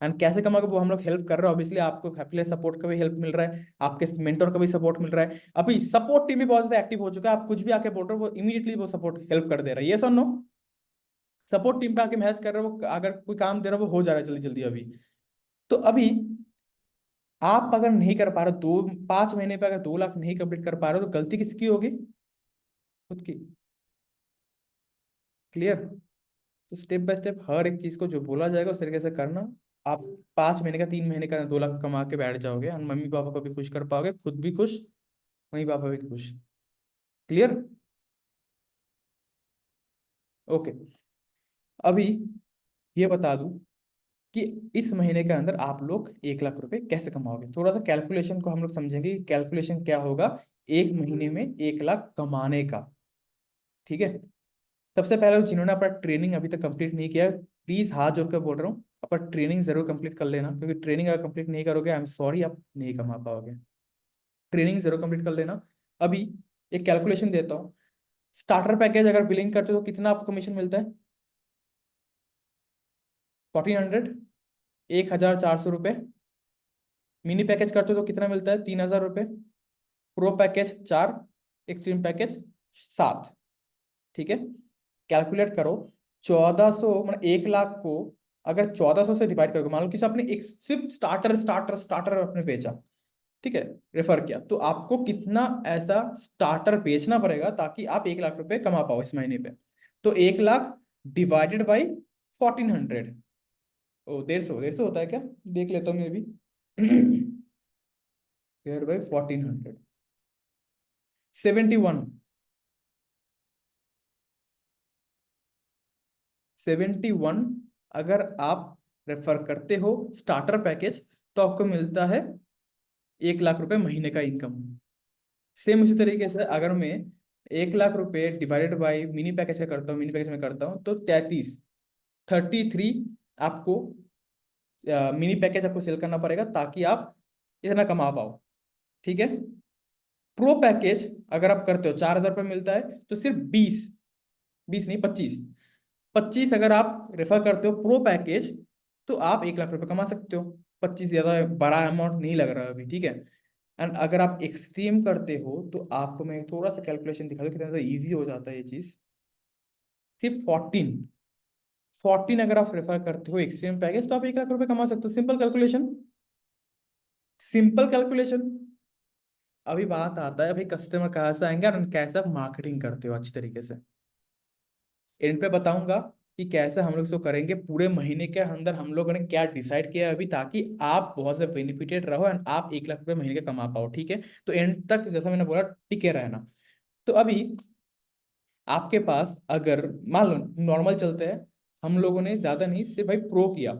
S1: एंड कैसे कमाओगे वो हम लोग हेल्प कर रहे हैं, ऑब्वियसली आपको एफिलिएट सपोर्ट का भी हेल्प मिल रहा है, आपके मेंटोर का भी सपोर्ट मिल रहा है। अभी सपोर्ट टीम भी बहुत ज्यादा एक्टिव हो चुका है, आप कुछ भी आके बोल रहे हो वो इमीडिएटली वो सपोर्ट हेल्प कर दे रहा है, ये सुनो। सपोर्ट टीम पे आके मैसेज कर रहे हो, वो अगर कोई काम दे रहा है वो हो जा रहा है जल्दी जल्दी अभी। तो अभी आप अगर नहीं कर पा रहे हो, 5 महीने पे अगर 2 लाख नहीं कंप्लीट कर पा रहे हो, तो गलती किसकी होगी? खुद की। क्लियर? तो स्टेप बाय स्टेप हर एक चीज को जो बोला जाएगा उस तरीके से करना। आप 5 महीने का 3 महीने का 2 लाख कमा के बैठ जाओगे, और मम्मी पापा को भी खुश कर पाओगे, खुद भी खुश, मम्मी पापा भी खुश। क्लियर? ओके। अभी ये बता दूं कि इस महीने के अंदर आप लोग 1 लाख रुपए कैसे कमाओगे। थोड़ा सा कैलकुलेशन को हम लोग समझेंगे कि कैलकुलेशन क्या होगा एक महीने में 1 लाख कमाने का। ठीक है? सबसे पहले जिन्होंने अपना ट्रेनिंग अभी तक कंप्लीट नहीं किया है, प्लीज हाथ जोड़ कर बोल रहा हूँ, अपना ट्रेनिंग जरूर कंप्लीट कर लेना, क्योंकि ट्रेनिंग अगर कंप्लीट नहीं करोगे, आई एम सॉरी, आप नहीं कमा पाओगे। ट्रेनिंग जरूर कंप्लीट कर लेना। अभी एक कैलकुलेशन देता हूँ। स्टार्टर पैकेज अगर बिलिंग करते हो तो कितना आपको कमीशन मिलता है? 1400, 1,400 रुपये। मिनी पैकेज करते हो तो कितना मिलता है? 3,000 रुपये। Pro package 4, extreme package 7। ठीक है? कैलकुलेट करो। 1400 मतलब 1 लाख को अगर 1400 से डिवाइड करोगे, मान लो किसी आपने एक सिर्फ स्टार्टर अपने बेचा, ठीक है, रेफर किया, तो आपको कितना ऐसा स्टार्टर बेचना पड़ेगा ताकि आप 1 लाख रुपए कमा पाओ इस महीने पे? तो 1 लाख डिवाइडेड बाई 1400, ओ 150 होता है क्या? देख लेता हूँ मैं भी। Divide by 1400, 71। 71 अगर आप रेफर करते हो स्टार्टर पैकेज, तो आपको मिलता है 1 लाख रुपए महीने का इनकम। सेम उसी तरीके से अगर मैं 1 लाख रुपए डिवाइडेड बाई मिनी पैकेज का करता हूँ, मिनी पैकेज में करता हूँ, तो 33 आपको मिनी पैकेज आपको सेल करना पड़ेगा ताकि आप इतना कमा पाओ। ठीक है? प्रो पैकेज अगर आप करते हो 4,000 रुपये मिलता है, तो सिर्फ 20, 20 नहीं 25, 25 अगर आप रेफर करते हो प्रो पैकेज, तो आप 1 लाख रुपए कमा सकते हो। 25 ज्यादा बड़ा अमाउंट नहीं लग रहा है अभी, ठीक है? एंड अगर आप एक्सट्रीम करते हो तो आपको मैं थोड़ा सा कैलकुलेशन दिखा दूं कितना ईजी हो जाता है ये चीज। सिर्फ 14 अगर आप रेफर करते हो एक्सट्रीम पैकेज, तो आप 1 लाख रुपए कमा सकते हो। Simple calculation, simple calculation. अभी बात आता है भाई कस्टमर कहाँ से आएंगे और कैसे आप मार्केटिंग करते हो अच्छी तरीके से। एंड पे बताऊंगा कि कैसे हम लोग इसको करेंगे, पूरे महीने के अंदर हम लोगों ने क्या डिसाइड किया है अभी, ताकि आप बहुत से बेनिफिटेड रहो एंड आप 1 लाख रुपए महीने का कमा पाओ। ठीक है? तो एंड तक जैसा मैंने बोला टिके रहना। तो अभी आपके पास अगर मान लो नॉर्मल चलते हैं, हम लोगों ने ज्यादा नहीं, सिर्फ भाई प्रो किया,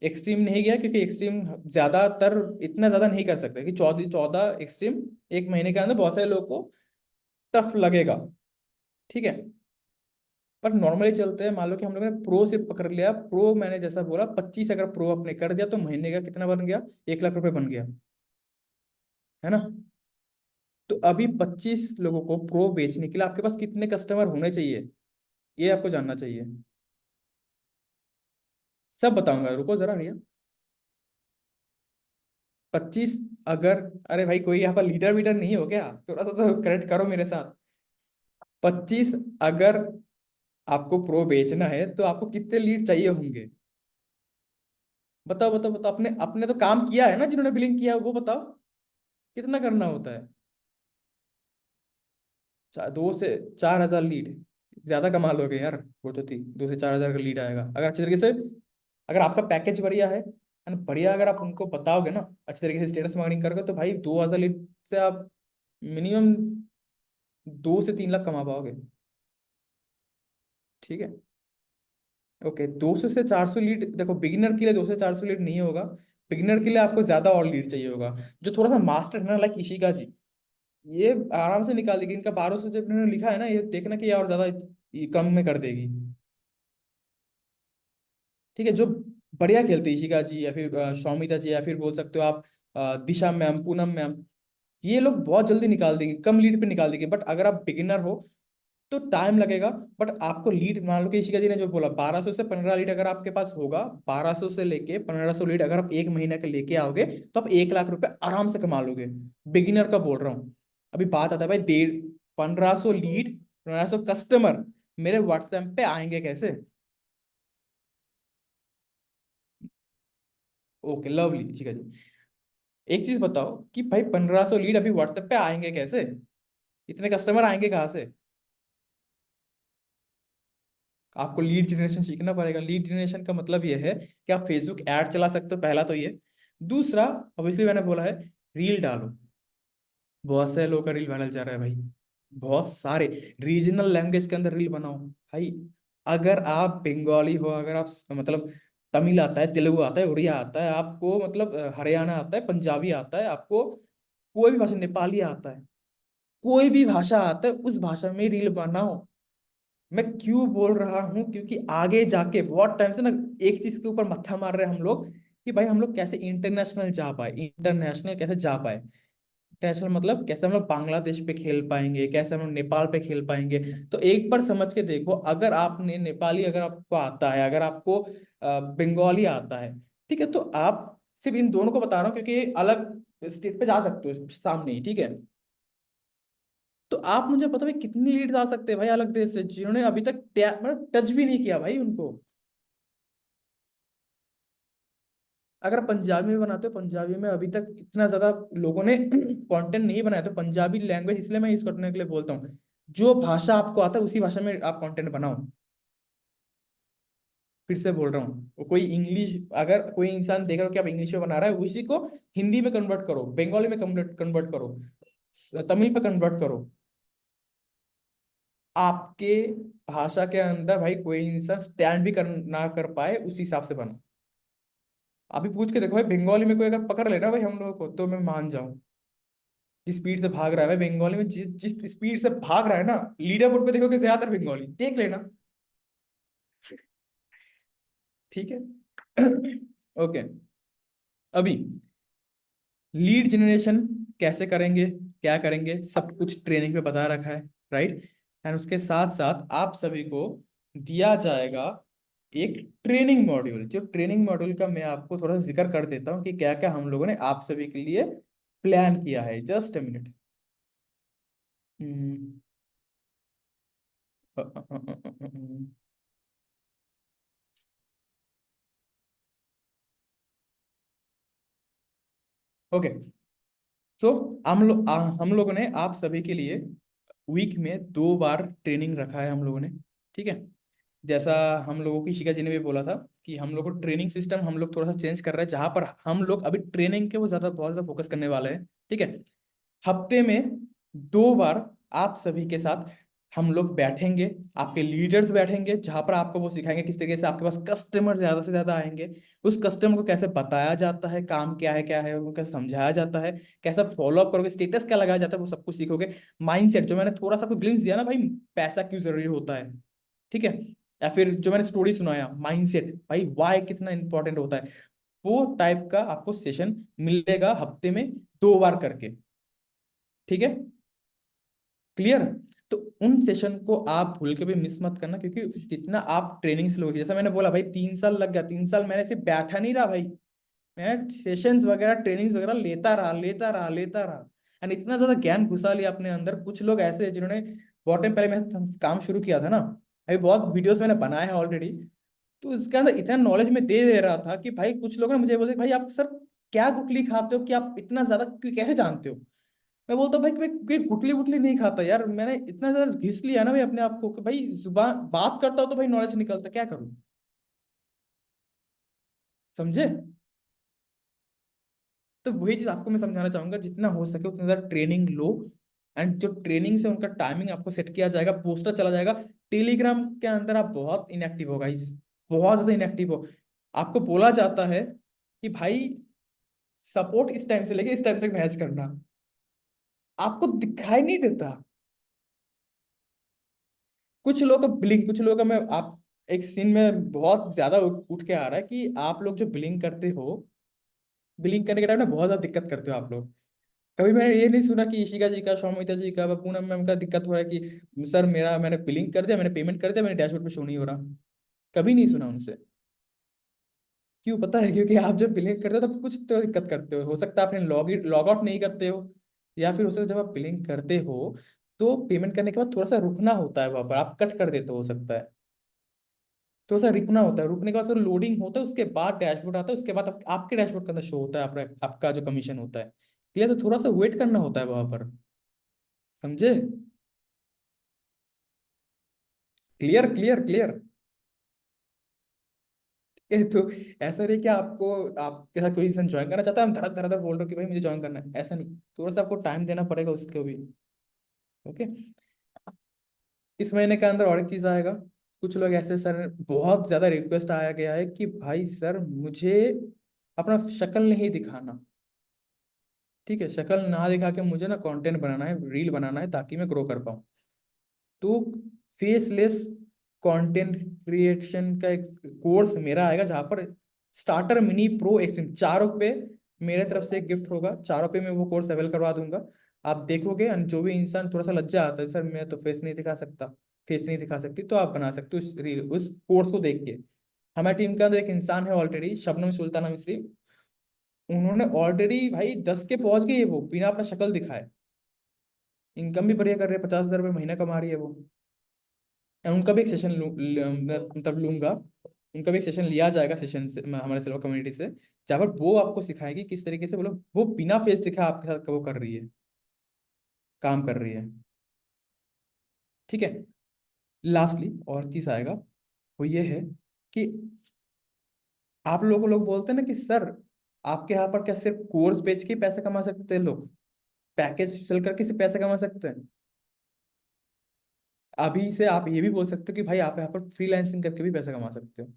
S1: एक्सट्रीम नहीं गया, क्योंकि एक्सट्रीम ज्यादातर इतना ज्यादा नहीं कर सकते कि 14 14 एक्सट्रीम एक महीने के अंदर बहुत सारे लोगों को टफ लगेगा। ठीक है, पर नॉर्मली चलते हैं। मान लो कि हम लोगों ने प्रो से पकड़ लिया, प्रो मैंने जैसा बोला 25 अगर प्रो अपने कर दिया तो महीने का कितना बन गया, 1 लाख रुपए बन गया, है ना। तो अभी 25 लोगों को प्रो बेचने के लिए आपके पास कितने कस्टमर होने चाहिए, ये आपको जानना चाहिए। सब बताऊंगा, रुको जरा भैया। 25 अगर, अरे भाई कोई यहाँ पर लीडर वीडर नहीं हो क्या, थोड़ा सा तो करेक्ट करो मेरे साथ। 25 अगर आपको प्रो बेचना है तो आपको कितने लीड चाहिए होंगे, बताओ बताओ बताओ। अपने अपने तो काम किया है ना, जिन्होंने बिलिंग किया है वो बताओ, कितना करना होता है। 2 से 4 हजार लीड, ज्यादा कमा लोगे यार। वो तो थी 2 से 4 हजार का लीड आएगा अगर अच्छी तरीके से, अगर आपका पैकेज बढ़िया है and बढ़िया, अगर आप उनको बताओगे ना अच्छी तरीके से स्टेटस मार्केटिंग करके, तो भाई 2 हजार लीड से आप मिनिमम 2 से 3 लाख कमा पाओगे। ठीक है, ओके। 200 से 400 लीड, देखो बिगिनर के लिए 200 से 400 लीड नहीं होगा, बिगिनर के लिए आपको ज्यादा और लीड चाहिए होगा। जो थोड़ा सा मास्टर है ना, लाइक इशिका जी, ये आराम से निकाल देगी। इनका 1200 जब इन्होंने लिखा है ना, ये देखना कि ये और ज्यादा ये कम में कर देगी। ठीक है, जो बढ़िया खेलती है इशिका जी, या फिर शौमिता जी, या फिर बोल सकते हो आप दिशा मैम, पूनम मैम, ये लोग बहुत जल्दी निकाल देंगे, कम लीड पे निकाल देंगे। बट अगर आप बिगिनर हो तो टाइम लगेगा। बट आपको लीड, मान लो कि इशिका जी ने जो बोला 1200 से 15 लीड अगर आपके पास होगा, 1200 से लेके 1500 लीड अगर आप एक महीने के लेके आओगे, तो आप 1 लाख रुपए आराम से कमा लोगे। बिगिनर का बोल रहा हूँ। अभी बात आता है भाई, 1500 लीड, 1500 कस्टमर मेरे व्हाट्सएप पे आएंगे कैसे। ओके लवली, ठीक है जी। एक चीज बताओ कि भाई 1500 लीड अभी व्हाट्सएप पे आएंगे कैसे, इतने कस्टमर आएंगे कहाँ से। आपको लीड जनरेशन सीखना पड़ेगा। लीड जनरेशन का मतलब यह है कि आप फेसबुक ऐड चला सकते हो, पहला तो ये। दूसरा, अब इसलिए मैंने बोला है रील डालो। बहुत से लोगों का रील वायरल जा रहा है भाई, बहुत सारे। रीजनल लैंग्वेज के अंदर रील बनाओ भाई। अगर आप बंगाली हो, अगर आप मतलब तमिल आता है, तेलुगु आता है, उड़िया आता है आपको, मतलब हरियाणा आता है, पंजाबी आता है आपको, कोई भी भाषा, नेपाली आता है, कोई भी भाषा आता है, उस भाषा में रील बनाओ। मैं क्यों बोल रहा हूँ, क्योंकि आगे जाके बहुत टाइम से ना एक चीज के ऊपर मत्था मार रहे हैं हम लोग, कि भाई हम लोग कैसे इंटरनेशनल जा पाए, इंटरनेशनल कैसे जा पाए। इंटरनेशनल मतलब कैसे हम लोग बांग्लादेश पे खेल पाएंगे, कैसे हम लोग नेपाल पे खेल पाएंगे। तो एक बार समझ के देखो, अगर आपने नेपाली अगर आपको आता है, अगर आपको बंगाली आता है, ठीक है, तो आप सिर्फ इन दोनों को बता रहा हूँ क्योंकि अलग स्टेट पे जा सकते हो सामने ही, ठीक है। तो आप मुझे पता भाई कितनी लीड आ सकते हैं भाई अलग देश से, जिन्होंने अभी तक मतलब टच भी नहीं किया भाई उनको। अगर पंजाबी में बनाते हो, पंजाबी में अभी तक इतना ज्यादा लोगों ने कंटेंट नहीं बनाया, तो पंजाबी लैंग्वेज इसलिए मैं यूज करने के लिए बोलता हूँ, जो भाषा आपको आता है उसी भाषा में आप कंटेंट बनाओ। फिर से बोल रहा हूँ, वो कोई इंग्लिश, अगर कोई इंसान देख रहा हो कि आप इंग्लिश में बना रहा है, उसी को हिंदी में कन्वर्ट करो, बंगाली में कन्वर्ट कन्वर्ट करो, तमिल पे कन्वर्ट करो। आपके भाषा के अंदर भाई कोई इंसान स्टैंड भी ना कर पाए, उस हिसाब से बनो। अभी पूछ के देखो भाई, बंगाली में कोई अगर पकड़ लेना भाई हम लोगों को, तो मैं मान जाऊं। जिस स्पीड से भाग रहा है भाई बंगाली में, जिस जिस स्पीड से भाग रहा है ना, लीडर बोर्ड पे देखोगे ज्यादातर बंगाली, देख लेना। ठीक है। ओके, अभी लीड जनरेशन कैसे करेंगे, क्या करेंगे, सब कुछ ट्रेनिंग पे बता रखा है, राइट। एंड उसके साथ साथ आप सभी को दिया जाएगा एक ट्रेनिंग मॉड्यूल। जो ट्रेनिंग मॉड्यूल का मैं आपको थोड़ा सा जिक्र कर देता हूँ कि क्या क्या हम लोगों ने आप सभी के लिए प्लान किया है। Just a minute. ओके, सो हम लोगों ने आप सभी के लिए वीक में 2 बार ट्रेनिंग रखा है हम लोगों ने, ठीक है। जैसा हम लोगों की शिका जी ने भी बोला था कि हम लोग को ट्रेनिंग सिस्टम हम लोग थोड़ा सा चेंज कर रहे हैं, जहां पर हम लोग अभी ट्रेनिंग के वो ज्यादा बहुत ज्यादा फोकस करने वाले हैं, ठीक है। हफ्ते में 2 बार आप सभी के साथ हम लोग बैठेंगे, आपके लीडर्स बैठेंगे, जहां पर आपको वो सिखाएंगे किस तरीके से आपके पास कस्टमर ज्यादा से ज्यादा आएंगे, उस कस्टमर को कैसे बताया जाता है, काम क्या है उनको कैसे समझाया जाता है, कैसा फॉलो अप करोगे, स्टेटस क्या लगाया जाता है, वो सब कुछ सीखोगे। माइंडसेट जो मैंने थोड़ा सा आपको ग्लिम्स दिया ना भाई, पैसा क्यों जरूरी होता है, ठीक है, या फिर जो मैंने स्टोरी सुनाया माइंडसेट भाई वाई कितना इंपॉर्टेंट होता है, वो टाइप का आपको सेशन मिलेगा हफ्ते में 2 बार करके, ठीक है, क्लियर। तो उन सेशन को आप भूल के भी मिस मत करना, क्योंकि जितना आप ट्रेनिंग से लोगे, जैसा मैंने बोला भाई 3 साल लग गया, 3 साल मैंने सिर्फ बैठा नहीं रहा भाई, मैं सेशंस वगैरह ट्रेनिंग्स वगैरह लेता रहा एंड इतना ज्यादा ज्ञान घुसा लिया अपने अंदर। कुछ लोग ऐसे हैं जिन्होंने बहुत टाइम पहले मैं काम शुरू किया था ना, अभी बहुत वीडियोस मैंने बनाए हैं ऑलरेडी, तो इसके अंदर इतना नॉलेज में दे दे रहा था कि भाई कुछ लोग ना मुझे बोलते भाई आप सर क्या गुटली खाते हो कि आप इतना ज्यादा कैसे जानते हो। मैं बोलता हूँ भाई मैं कोई गुटली वुटली नहीं खाता यार, मैंने इतना ज्यादा घिस लिया ना भाई अपने आप को कि भाई जुबान बात करता हूँ तो भाई नॉलेज निकलता, क्या करूँ, समझे। तो वही चीज आपको मैं समझाना चाहूंगा, जितना हो सके उतना ज्यादा ट्रेनिंग लो, एंड जो ट्रेनिंग से उनका टाइमिंग आपको सेट किया जाएगा, पोस्टर चला जाएगा। टेलीग्राम के अंदर आप बहुत इनएक्टिव हो गाइस, बहुत ज्यादा इनएक्टिव हो। आपको बोला जाता है कि भाई सपोर्ट इस टाइम से लेके इस टाइम तक मैच करना, आपको दिखाई नहीं देता। कुछ लोग का बिलिंग, कुछ लोग का मैं आप एक सीन में बहुत ज्यादा उठ के आ रहा है कि आप लोग जो बिलिंग करते हो, बिलिंग करने के टाइम में बहुत ज्यादा दिक्कत करते हो आप लोग। कभी मैंने ये नहीं सुना कि ईशिका जी का, शौमिता जी का, पूनम मैम का दिक्कत हो रहा है कि सर मेरा मैंने बिलिंग कर दिया, मैंने पेमेंट कर दिया, मेरे डैशबोर्ड पे शो नहीं हो रहा। कभी नहीं सुना उनसे। क्यों पता है, क्योंकि आप जब बिलिंग करते हो तब कुछ तो दिक्कत करते हो सकता है आपने लॉग आउट नहीं करते हो, या फिर उसे जब आप बिलिंग करते हो तो पेमेंट करने के बाद थोड़ा सा रुकना होता है, वहां पर आप कट कर देते हो सकता है, थोड़ा सा रुकना होता है, रुकने के बाद तो लोडिंग होता है, उसके बाद डैशबोर्ड आता है, उसके बाद आपके डैशबोर्ड के अंदर शो होता है आपका जो कमीशन होता है, क्लियर। तो थोड़ा सा वेट करना होता है वहां पर, समझे। Clear clear clear. ये तो ऐसा नहीं कि आपको आपके साथ कोई इंसान ज्वाइन करना चाहता है, हम धड़क धड़क धड़क बोल रहे हो कि भाई मुझे ज्वाइन करना है, ऐसा नहीं, थोड़ा सा आपको टाइम देना पड़ेगा उसको भी, ओके। इस महीने के अंदर और एक चीज आएगा। कुछ लोग ऐसे सर, बहुत ज्यादा रिक्वेस्ट आया गया है कि भाई सर मुझे अपना शक्ल नहीं दिखाना, ठीक है, शक्ल ना दिखा के मुझे ना कंटेंट बनाना है, रील बनाना है ताकि मैं ग्रो कर पाऊँ। तो फेसलेस कंटेंट क्रिएशन का एक कोर्स मेरा आएगा, जहां पर स्टार्टर, मिनी, प्रो, एक्सट्रीम चारों पे मेरे तरफ से एक गिफ्ट होगा, चारों पे मैं वो कोर्स अवेल करवा दूंगा। आप देखोगे and जो भी इंसान थोड़ा सा लज्जा आता है सर मैं तो फेस नहीं दिखा सकता, फेस नहीं दिखा सकती, तो आप बना सकते हो उस रील, उस कोर्स को देख के। हमारी टीम के अंदर एक इंसान है ऑलरेडी, शबनम सुल्ताना मिस्री, उन्होंने ऑलरेडी भाई 10 के पहुंच गए, वो बिना अपना शक्ल दिखाए, इनकम भी बढ़िया कर रहे हैं, 50,000 रुपये महीना कमा रही है वो। और उनका भी एक सेशन मतलब लूंगा, उनका भी एक सेशन लिया जाएगा, सेशन से हमारे सिल्वर कम्युनिटी से, जहाँ पर वो आपको सिखाएगी किस तरीके से, बोलो वो बिना फेस दिखा आपके साथ वो कर रही है, काम कर रही है, ठीक है। लास्टली और चीज आएगा, वो ये है कि आप लोग बोलते हैं ना कि सर आपके यहाँ पर क्या सिर्फ कोर्स बेच के पैसे कमा सकते हैं लोग, पैकेज सेल करके सिर्फ पैसे कमा सकते हैं। अभी से आप ये भी बोल सकते हो कि भाई आप यहाँ पर फ्रीलांसिंग करके भी पैसे कमा सकते हो।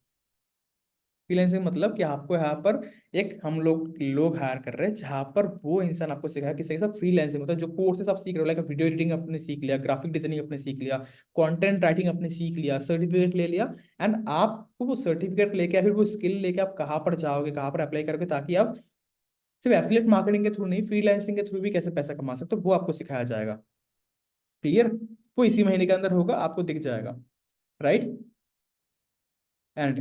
S1: फ्रीलांसिंग मतलब कि आपको यहाँ पर एक हम लोग हायर कर रहे हैं, जहाँ पर वो इंसान आपको सिखाया किसी के साथ फ्रीलांसिंग मतलब जो कोर्सेस आप सीख रहे हो, लाइक वीडियो एडिटिंग आपने सीख लिया, ग्राफिक डिजाइनिंग आपने सीख लिया, कंटेंट राइटिंग आपने सीख लिया, सर्टिफिकेट ले लिया, एंड आपको वो सर्टिफिकेट लेके या फिर वो स्किल लेके आप कहाँ पर जाओगे, कहाँ पर अप्लाई करोगे, ताकि आप सिर्फ एफिलिएट मार्केटिंग के थ्रू नहीं, फ्रीलांसिंग के थ्रू भी कैसे पैसा कमा सकते हो वो आपको सिखाया जाएगा, क्लियर। वो इसी महीने के अंदर होगा, आपको दिख जाएगा, राइट। एंड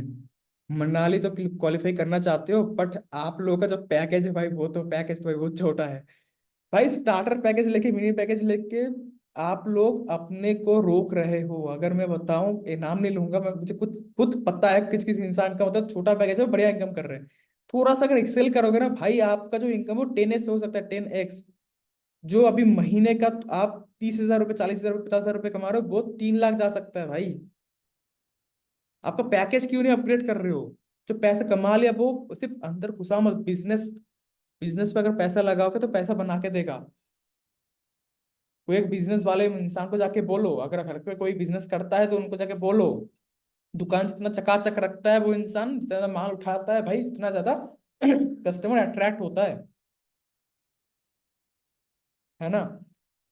S1: मनाली तो क्वालिफाई करना चाहते हो, बट आप लोगों का जो पैकेज है भाई, वो तो पैकेज तो भाई बहुत छोटा है भाई, स्टार्टर पैकेज लेके, मिनी पैकेज लेके आप लोग अपने को रोक रहे हो। अगर मैं बताऊं, ये नाम नहीं लूंगा मैं, मुझे खुद खुद पता है किस किस इंसान का मतलब छोटा पैकेज है बढ़िया इनकम कर रहे हैं। थोड़ा सा अगर एक्सेल करोगे ना भाई, आपका जो इनकम वो 10x हो सकता है, 10x। जो अभी महीने का आप 30,000 रुपये, 40,000 रुपये, 50,000 रुपये कमा रहे हो, वो 3 लाख जा सकता है भाई। आपका पैकेज क्यों नहीं अपग्रेड कर रहे हो। जो पैसा कमा लिया वो सिर्फ अंदर घुसा मत, बिजनेस, बिजनेस पे अगर पैसा लगाओगे तो पैसा बना के देगा। कोई एक बिजनेस वाले इंसान को जाके बोलो, अगर घर पे कोई बिजनेस करता है तो उनको जाके बोलो, दुकान जितना चकाचक रखता है वो इंसान, जितना ज्यादा माल उठाता है भाई, उतना ज्यादा कस्टमर अट्रैक्ट होता है ना।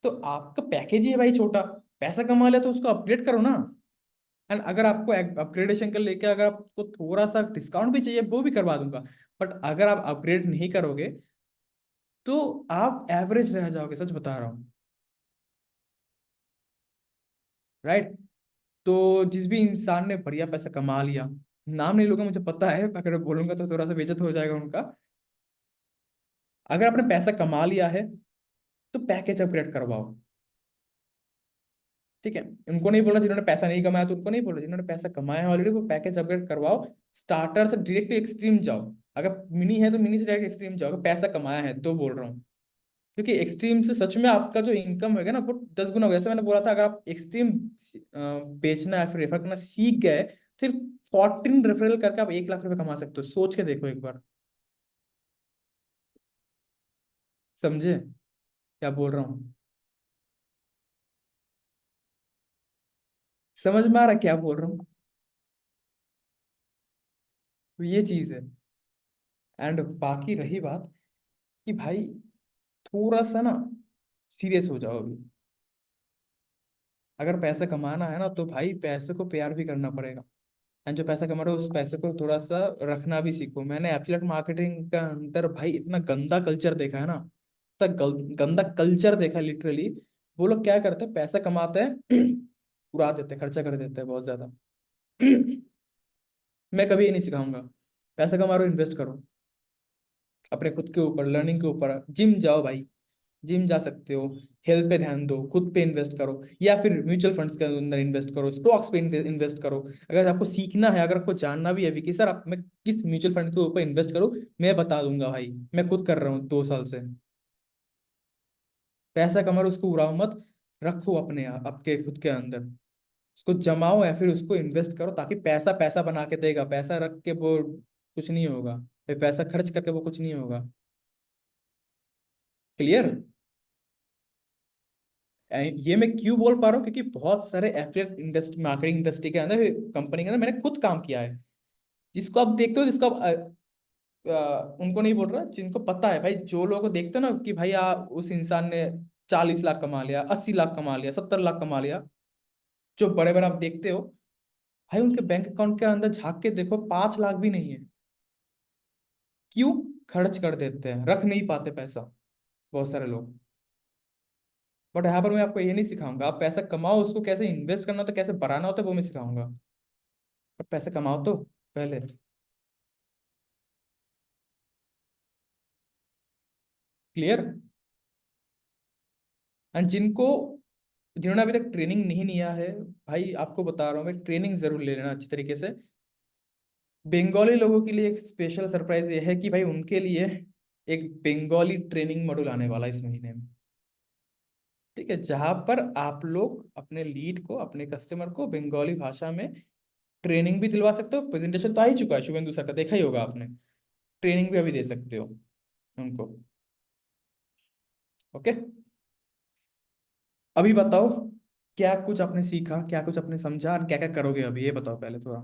S1: तो आपका पैकेज ही है भाई छोटा, पैसा कमा लिया तो उसको अपग्रेड करो ना। एंड अगर आपको अपग्रेडेशन कर लेके अगर आपको थोड़ा सा डिस्काउंट भी चाहिए वो भी करवा दूंगा। बट अगर आप अपग्रेड नहीं करोगे तो आप एवरेज रह जाओगे, सच बता रहा हूँ। राइट। तो जिस भी इंसान ने बढ़िया पैसा कमा लिया, नाम नहीं लूंगा, मुझे पता है अगर बोलूंगा तो थोड़ा सा बेइज्जत हो जाएगा उनका। अगर आपने पैसा कमा लिया है तो पैकेज अपग्रेड करवाओ। ठीक है, उनको नहीं बोल रहा जिन्होंने पैसा नहीं कमाया, तो उनको नहीं बोल रहा, जिन्होंने पैसा कमाया है ऑलरेडी वो पैकेज अपग्रेड करवाओ। स्टार्टर से डायरेक्ट एक्सट्रीम जाओ। अगर मिनी है तो मिनी से डायरेक्ट एक्सट्रीम जाओ, अगर पैसा कमाया है तो बोल रहा हूँ। क्योंकि एक्सट्रीम से सच में आपका जो इनकम होगा ना वो 10 गुना होगा। जैसे मैंने बोला था, अगर आप एक्सट्रीम बेचना या फिर रेफर करना सीख गए, फिर 14 रेफरल करके आप 1 लाख रुपए कमा सकते हो। सोच के देखो एक बार। समझे क्या बोल रहा हूँ? समझ में आ रहा है क्या बोल रहा हूँ? तो ये चीज है। एंड बाकी रही बात कि भाई थोड़ा सा ना सीरियस हो जाओ अभी। अगर पैसा कमाना है ना तो भाई पैसे को प्यार भी करना पड़ेगा। एंड जो पैसा कमा रहे हो उस पैसे को थोड़ा सा रखना भी सीखो। मैंने एफिलिएट मार्केटिंग का अंदर भाई इतना गंदा कल्चर देखा है ना, इतना गंदा कल्चर देखा लिटरली। वो लोग क्या करते हैं, पैसा कमाते हैं उड़ा देते हैं, खर्चा कर देते हैं बहुत ज्यादा। मैं कभी ये नहीं सिखाऊंगा। पैसा कमा रहे हो, इन्वेस्ट करो अपने खुद के ऊपर, लर्निंग के ऊपर। जिम जाओ भाई, जिम जा सकते हो। हेल्थ पे ध्यान दो, खुद पे इन्वेस्ट करो, या फिर म्यूचुअल फंड्स के अंदर इन्वेस्ट करो, स्टॉक्स पे इन्वेस्ट करो। अगर आपको सीखना है, अगर आपको जानना भी है विकी सर आप मैं किस म्यूचुअल फंड के ऊपर इन्वेस्ट करूं, मैं बता दूंगा भाई। मैं खुद कर रहा हूँ 2 साल से। पैसा कमाओ उसको उड़ाओ मत, रखो अपने आप आपके खुद के अंदर। उसको जमाओ या फिर उसको इन्वेस्ट करो, ताकि पैसा पैसा बना के देगा। पैसा रख के वो कुछ नहीं होगा, फिर पैसा खर्च करके वो कुछ नहीं होगा। क्लियर? ये मैं क्यों बोल पा रहा हूँ, क्योंकि बहुत सारे एफिलिएट इंडस्ट्री, मार्केटिंग इंडस्ट्री के अंदर, कंपनी के अंदर मैंने खुद काम किया है। जिसको आप देखते हो, जिसको आप उनको नहीं बोल रहा, जिनको पता है भाई, जो लोगों को देखते हो ना कि भाई उस इंसान ने 40 लाख कमा लिया, 80 लाख कमा लिया, 70 लाख कमा लिया, जो बड़े बड़े आप देखते हो, भाई उनके बैंक अकाउंट के अंदर झांक के देखो 5 लाख भी नहीं है। क्यों? खर्च कर देते हैं, रख नहीं पाते पैसा बहुत सारे लोग। बट यहाँ पर मैं आपको ये नहीं सिखाऊंगा, आप पैसा कमाओ, उसको कैसे इन्वेस्ट करना होता है, कैसे बढ़ाना होता है, वो मैं सिखाऊंगा। पर पैसे कमाओ तो पहले। क्लियर? एंड जिन्होंने अभी तक ट्रेनिंग नहीं लिया है, भाई आपको बता रहा हूँ मैं, ट्रेनिंग जरूर ले लेना अच्छी तरीके से। बंगाली लोगों के लिए एक स्पेशल सरप्राइज ये है कि भाई उनके लिए एक बंगाली ट्रेनिंग मॉड्यूल आने वाला है इस महीने में। ठीक है, जहां पर आप लोग अपने लीड को, अपने कस्टमर को बंगाली भाषा में ट्रेनिंग भी दिलवा सकते हो। प्रेजेंटेशन तो आ ही चुका है, शुभेंदु सर का देखा ही होगा आपने। ट्रेनिंग भी अभी दे सकते हो उनको। ओके। अभी बताओ, क्या कुछ आपने सीखा, क्या कुछ आपने समझा, और क्या क्या करोगे अभी, ये बताओ पहले थोड़ा,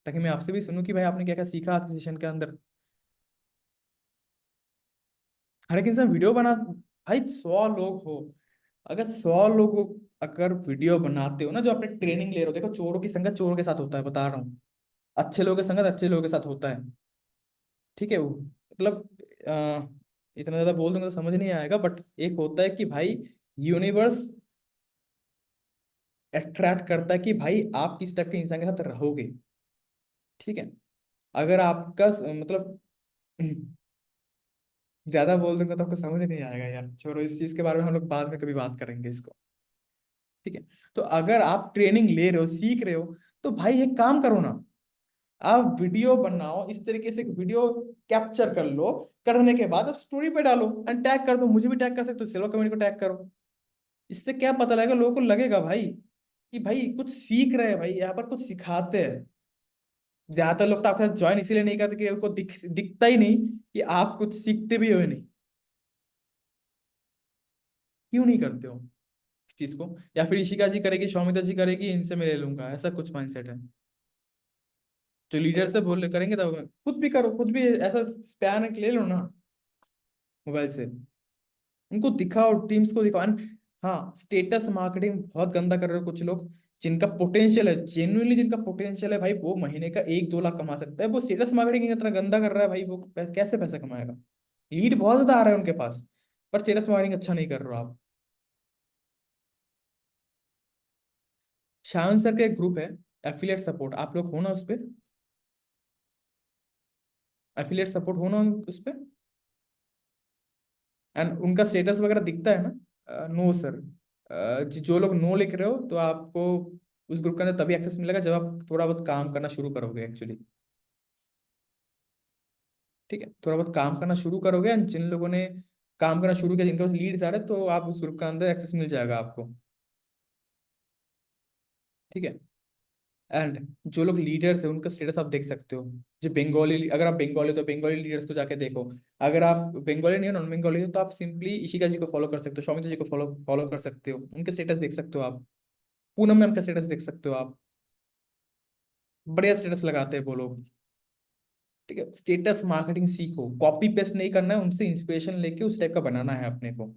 S1: ताकि मैं आपसे भी सुनूं कि भाई आपने क्या क्या सीखा आज सेशन के अंदर। हर एक इंसान वीडियो बना, भाई 100 लोग हो, अगर 100 लोग अगर वीडियो बनाते हो ना, जो आपने ट्रेनिंग ले रहे हो, देखो चोरों की संगत चोरों के साथ होता है, बता रहा हूँ। अच्छे लोगों की संगत अच्छे लोगों के साथ होता है। ठीक है, वो मतलब इतना ज्यादा बोल दूंगा तो समझ नहीं आएगा, बट एक होता है कि भाई यूनिवर्स अट्रैक्ट करता है कि भाई आप किस टाइप के इंसान के साथ रहोगे। ठीक है, अगर आपका मतलब ज्यादा बोल दूंगा तो आपको समझ नहीं आएगा यार, छोड़ो इस चीज के बारे में हम लोग बाद में कभी बात करेंगे इसको। ठीक है, तो अगर आप ट्रेनिंग ले रहे हो, सीख रहे हो, तो भाई एक काम करो ना, आप वीडियो बनाओ, इस तरीके से वीडियो कैप्चर कर लो। करने के बाद आप स्टोरी पे डालो एंड टैग कर दो, मुझे भी टैग कर सकते हो, सिल्वर कम्युनिटी को टैग करो। इससे क्या पता लगेगा, लोगों को लगेगा भाई कि भाई कुछ सीख रहे हैं, भाई यहाँ पर कुछ सिखाते हैं। ज्यादातर लोग तो आपके साथ ज्वाइन इसीलिए नहीं करते कि उनको दिखता ही नहीं कि आप कुछ सीखते भी हो या नहीं। क्यों नहीं करते हो? चीज को, या फिर इशिका जी करेगी, शौमिता जी करेगी, इनसे मैं ले लूंगा, ऐसा कुछ माइंडसेट है। जो लीडर से बोल करेंगे तब खुद भी करो, खुद भी ऐसा स्पैन ले लो ना मोबाइल से, उनको दिखाओ, टीम्स को दिखाओ। And हाँ, स्टेटस मार्केटिंग बहुत गंदा कर रहे हो कुछ लोग, जिनका पोटेंशियल है, जेन्युइनली जिनका पोटेंशियल है भाई, वो महीने का 1-2 लाख कमा सकता है, वो स्टेटस मार्केटिंग इतना गंदा कर रहा है भाई, वो कैसे पैसा कमाएगा? लीड बहुत ज्यादा आ रहा है उनके पास, पर स्टेटस मार्केटिंग अच्छा नहीं कर रहे हो आप। शायन सर का एक ग्रुप है, एफिलिएट सपोर्ट, आप लोग हो ना उस पे? एफिलिएट सपोर्ट हो ना उस पे? एंड उनका स्टेटस वगैरह दिखता है ना? No sir. जो लोग नो लिख रहे हो तो आपको उस ग्रुप के अंदर तभी एक्सेस मिलेगा जब आप थोड़ा बहुत काम करना शुरू करोगे एक्चुअली। ठीक है, थोड़ा बहुत काम करना शुरू करोगे, एंड जिन लोगों ने काम करना शुरू किया, जिनके पास लीड्स आ रहे हैं, तो आप उस ग्रुप के अंदर एक्सेस मिल जाएगा आपको। ठीक है। एंड जो लोग लीडर्स है उनका स्टेटस आप देख सकते हो। जो बंगाली, अगर आप बंगाली हो तो बंगाली लीडर्स को जाके देखो। अगर आप बंगाली नहीं हो, नॉन बंगाली हो, तो आप सिंपली इशिका जी को फॉलो कर सकते हो, शौमिता जी को फॉलो फॉलो कर सकते हो, उनके स्टेटस देख सकते हो आप। पूनम मैम का स्टेटस देख सकते हो आप, बढ़िया स्टेटस लगाते हैं वो लोग। ठीक है, स्टेटस मार्केटिंग सीखो, कॉपी पेस्ट नहीं करना है, उनसे इंस्पिरेशन लेके उस टाइप का बनाना है अपने को।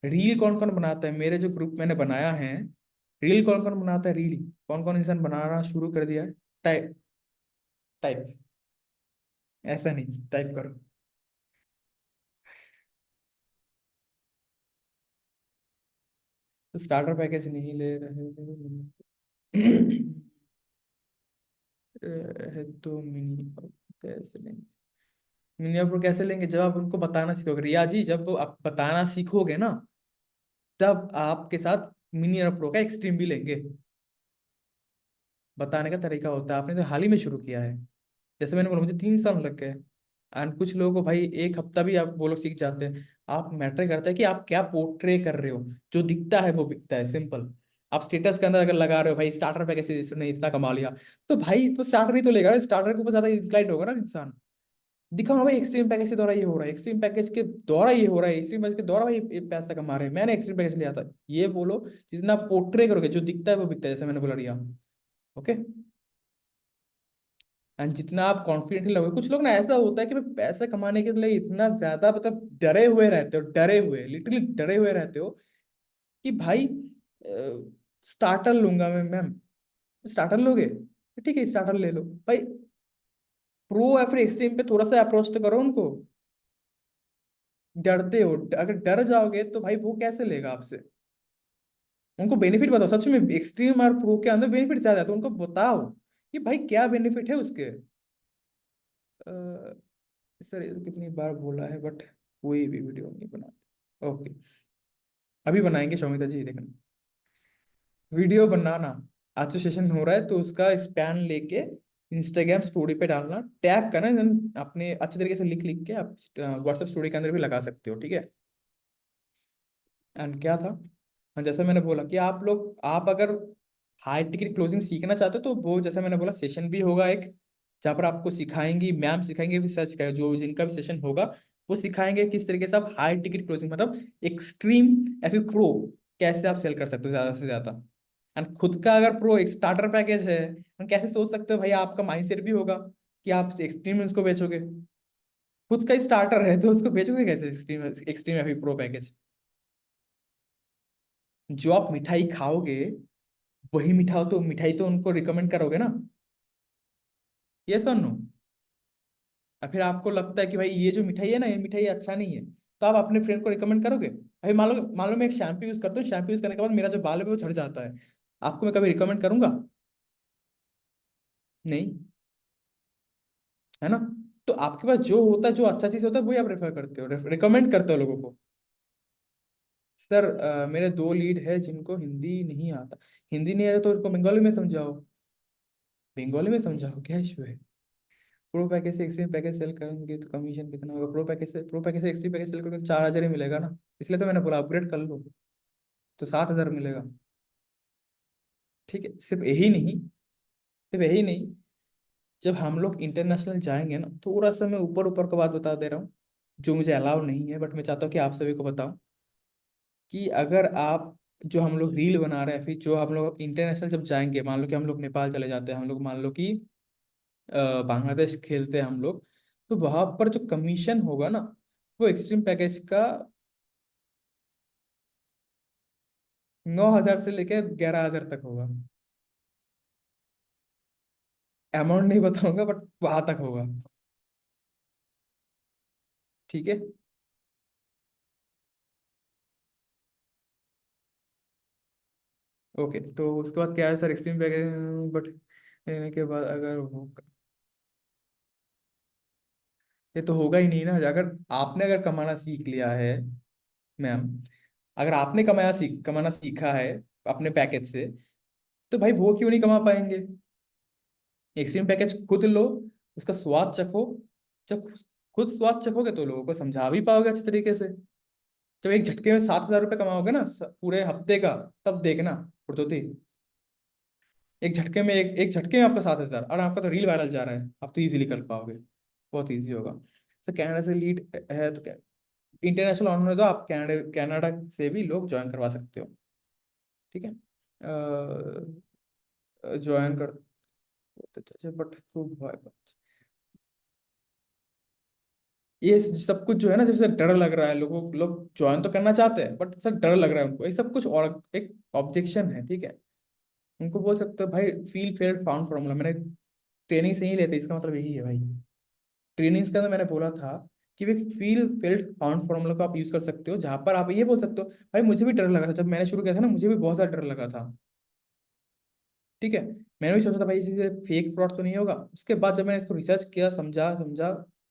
S1: रील कौन कौन बनाता है? मेरे जो ग्रुप मैंने बनाया है, रील कौन कौन बनाता है? रील कौन कौन इंसान बनाना शुरू कर दिया है? टाइप, टाइप, ऐसा नहीं, टाइप करो। तो स्टार्टर पैकेज नहीं ले रहे है तो मिनी अप कैसे लेंगे? मिनी अप कैसे लेंगे जब आप उनको बताना सीखोगे, रिया जी, जब आप बताना सीखोगे ना, तब आपके साथ मिनी अप का एक्सट्रीम भी लेंगे। बताने का तरीका होता है, आपने तो हाल ही में शुरू किया है। जैसे मैंने बोला, मुझे 3 साल लग गए। एंड कुछ लोगों को भाई 1 हफ्ता भी आप वो लोग सीख जाते हैं। आप मैटर करता है कि आप क्या पोर्ट्रे कर रहे हो, जो दिखता है वो बिकता है, सिंपल। आप स्टेटस के अंदर अगर लगा रहे हो भाई स्टार्टर पे कैसे इसने इतना कमा लिया, तो भाई तो स्टार्टर ही तो लेगा, स्टार्टर के ऊपर ज्यादा इंक्लाइंड होगा ना इंसान। दिखाओ ना भाई, एक्सट्रीम पैकेज के द्वारा ये हो रहा है, एक्सट्रीम पैकेज के द्वारा ये हो रहा है, एक्सट्रीम पैकेज के द्वारा भाई ये पैसा कमा रहे हैं, मैंने एक्सट्रीम पैकेज लिया था, ये बोलो। जितना पोर्ट्रे करोगे, जो दिखता है वो बिकता है, जैसे मैंने बोला रिया। ओके। एंड जितना आप कॉन्फिडेंटली लगोगे, कुछ लोग ना ऐसा होता है कि भाई पैसा कमाने के लिए इतना ज्यादा मतलब डरे हुए रहते हो, डरे हुए, लिटरली डरे हुए रहते हो कि भाई स्टार्टर लूंगा मैं मैम। स्टार्टर लोगे? ठीक है, स्टार्टर ले लो भाई। प्रो या फिर एक्सट्रीम पे थोड़ा सा अप्रोच तो करो उनको। डरते हो, अगर डर जाओगे तो भाई वो कैसे लेगा आपसे? उनको बेनिफिट बताओ, सच में एक्सट्रीम और प्रो के अंदर बेनिफिट ज्यादा है, तो उनको बताओ कि भाई क्या बेनिफिट है उसके। सर ये तो कितनी बार बोला है, बट कोई भी वीडियो नहीं बनाते। ओके, अभी बनाएंगे शौमिता जी, देखना। वीडियो बनाना, आज जो सेशन हो रहा है तो उसका स्पैन लेके इंस्टाग्राम स्टोरी पे डालना, टैग करना, then अपने अच्छे तरीके से लिख लिख के आप व्हाट्सएप स्टोरी के अंदर भी लगा सकते हो। ठीक है। एंड क्या था? हाँ, जैसा मैंने बोला कि आप लोग, आप अगर हाई टिकट क्लोजिंग सीखना चाहते हो तो वो, जैसा मैंने बोला, सेशन भी होगा एक, जहाँ पर आपको सिखाएंगी मैम, सिखाएंगे भी, सर्च करें जो जिनका भी सेशन होगा, वो सिखाएंगे किस तरीके से आप हाई टिकट क्लोजिंग मतलब एक्सट्रीम या फिर प्रो कैसे आप सेल कर सकते हो ज्यादा से ज्यादा। एंड खुद का अगर प्रो एक स्टार्टर पैकेज है, हम कैसे सोच सकते हो भाई, आपका माइंडसेट भी होगा कि आप एक्सट्रीम में उसको बेचोगे। खुद का स्टार्टर है तो उसको बेचोगे कैसे एक्सट्रीम, एक्सट्रीम या फिर प्रो पैकेज? जो आप मिठाई खाओगे, वही मिठाई तो, मिठाई तो उनको रिकमेंड करोगे ना? यस और नो? और फिर आपको लगता है कि भाई ये जो मिठाई है ना, ये मिठाई अच्छा नहीं है, तो आप अपने फ्रेंड को रिकमेंड करोगे? भाई मान लो मैं एक शैम्पू यूज करता हूँ, शैम्पू यूज करने के बाद मेरा जो बाल है वो झड़ जाता है, आपको मैं कभी रिकमेंड करूंगा? नहीं, है ना? तो आपके पास जो होता है, जो अच्छा चीज होता है, वही आप रेफर करते हो, रिकमेंड करते हो लोगों को। सर मेरे 2 लीड है जिनको हिंदी नहीं आता। हिंदी नहीं आता तो उनको बंगाली में समझाओ, बंगाली में समझाओ, क्या इशू है? प्रो पैकेज से एक्सट्रीम पैकेज सेल करेंगे तो कमीशन कितना होगा? प्रो पैकेज से एक्सट्रीम पैकेज सेल करोगे तो 4,000 ही मिलेगा ना, इसलिए तो मैंने बोला अपग्रेड कर लो, तो 7,000 मिलेगा। ठीक है, सिर्फ यही नहीं, जब हम लोग इंटरनेशनल जाएंगे ना, थोड़ा सा मैं ऊपर ऊपर का बात बता दे रहा हूँ, जो मुझे अलाउ नहीं है, बट मैं चाहता हूँ कि आप सभी को बताऊं, कि अगर आप जो हम लोग रील बना रहे हैं, फिर जो हम लोग इंटरनेशनल जब जाएंगे, मान लो कि हम लोग नेपाल चले जाते हैं, हम लोग मान लो कि बांग्लादेश खेलते हैं हम लोग, तो वहां पर जो कमीशन होगा ना, वो एक्सट्रीम पैकेज का 9,000 से लेकर 11,000 तक होगा। अमाउंट नहीं बताऊंगा, बट वहां तक होगा। ठीक है। ओके, तो उसके बाद क्या है सर, एक्सट्रीम पैकेज बट लेने के बाद अगर हो, ये तो होगा ही नहीं ना। अगर आपने अगर कमाना सीख लिया है मैम, अगर आपने कमाना सीखा है अपने पैकेज से, तो भाई वो क्यों नहीं कमा पाएंगे। एक्सट्रीम पैकेज खुद लो, उसका स्वाद चखो। जब खुद स्वाद चखोगे तो लोगों को समझा भी पाओगे अच्छे तरीके से। जब एक झटके में 7,000 रुपये कमाओगे ना पूरे हफ्ते का, तब देखना फुर्तोती। एक झटके में, एक झटके में आपका 7,000, और आपका तो रील वायरल जा रहा है, आप तो इजीली कर पाओगे। बहुत इजी होगा। सर कनाडा से लीड है तो क्या, इंटरनेशनल ऑनर है तो आप कनाडा कनाडा से भी लोग ज्वाइन करवा सकते हो। ठीक है। ज्वाइन कर, अच्छा बट खूब ये सब कुछ जो है ना, जैसे डर लग रहा है लोगों, लोग ज्वाइन तो करना चाहते हैं बट सर डर लग रहा है उनको, ये सब कुछ और एक ऑब्जेक्शन है। ठीक है। उनको बोल सकते हो भाई, फील फेयर फाउंड फॉर्मूला मैंने ट्रेनिंग से ही लेते, इसका मतलब यही है भाई। ट्रेनिंग्स के अंदर मैंने बोला था कि वे फील फेल्ट फाउंड फॉर्मूला को आप यूज कर सकते हो, जहां पर आप ये बोल सकते हो भाई मुझे भी डर लगा था जब मैंने शुरू किया था ना, मुझे भी बहुत ज्यादा डर लगा था। ठीक है। मैंने भी सोचा था भाई इसी से फेक फ्रॉड तो नहीं होगा। उसके बाद जब मैंने इसको रिसर्च किया, समझा समझा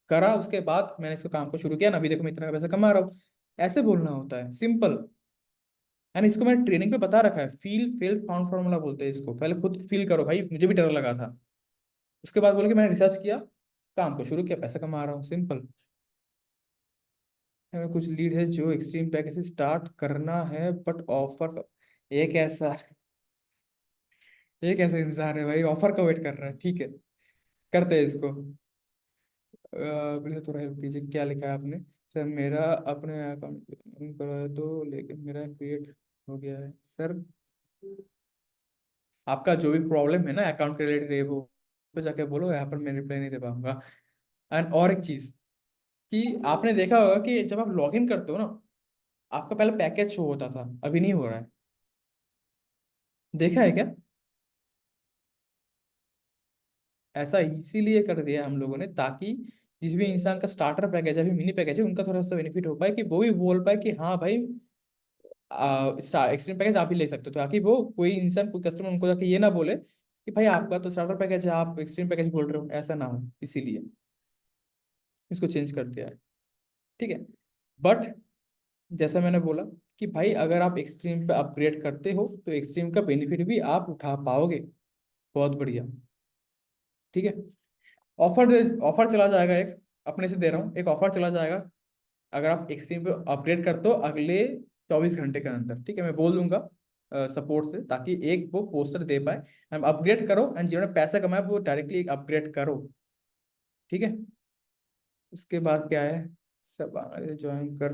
S1: करा, उसके बाद मैंने इसको काम को शुरू किया ना, अभी देखो मैं इतना पैसा कमा रहा हूँ। ऐसे बोलना होता है, सिंपल। एंड इसको मैंने ट्रेनिंग पे बता रखा है, फील फेल फाउंड फॉर्मूला बोलते हैं इसको। पहले खुद फील करो भाई मुझे भी डर लगा था, उसके बाद बोले कि मैंने रिसर्च किया, काम को शुरू किया, पैसा कमा रहा हूँ, सिंपल। हमें कुछ लीड है जो एक्सट्रीम पैकेज से स्टार्ट करना है बट ऑफर, एक ऐसा एक ऐसा इंसान है भाई ऑफर का वेट कर रहा है। ठीक है, करते हैं इसको। पहले थोड़ा हेल्प कीजिए, क्या लिखा है आपने। सर मेरा अपने अकाउंट करा है तो, लेकिन मेरा क्रिएट हो गया है सर। आपका जो भी प्रॉब्लम है ना अकाउंट के रिलेटेड, वो पे जाके बोलो, यहाँ पर मैं रिप्लाई नहीं दे पाऊंगा। एंड और एक चीज, कि आपने देखा होगा कि जब आप लॉग इन करते हो ना, आपका पहले पैकेज शो होता था, अभी नहीं हो रहा है। देखा है क्या। ऐसा इसीलिए कर दिया हम लोगों ने, ताकि जिस भी इंसान का स्टार्टर पैकेज है, अभी मिनी पैकेज है, उनका थोड़ा सा बेनिफिट हो पाए, कि वो भी बोल पाए कि हाँ भाई एक्सट्रीम पैकेज आप ही ले सकते हो, ताकि वो कोई इंसान, कोई कस्टमर उनको जाके ये ना बोले कि भाई आपका तो स्टार्टर पैकेज है, आप एक्सट्रीम पैकेज बोल रहे हो, ऐसा ना हो। इसीलिए इसको चेंज कर दिया है। ठीक है। बट जैसा मैंने बोला कि भाई अगर आप एक्सट्रीम पे अपग्रेड करते हो तो एक्सट्रीम का बेनिफिट भी आप उठा पाओगे। बहुत बढ़िया। ठीक है। ऑफर ऑफर चला जाएगा एक, अपने से दे रहा हूँ, एक ऑफर चला जाएगा। अगर आप एक्सट्रीम पे अपग्रेड करते हो अगले 24 घंटे के अंदर, ठीक है, मैं बोल दूंगा सपोर्ट से, ताकि एक वो पोस्टर दे पाए। हम अपग्रेड करो, एंड जिन्होंने पैसा कमाया वो डायरेक्टली एक अपग्रेड करो। ठीक है। उसके बाद क्या है, सब ज्वाइन कर,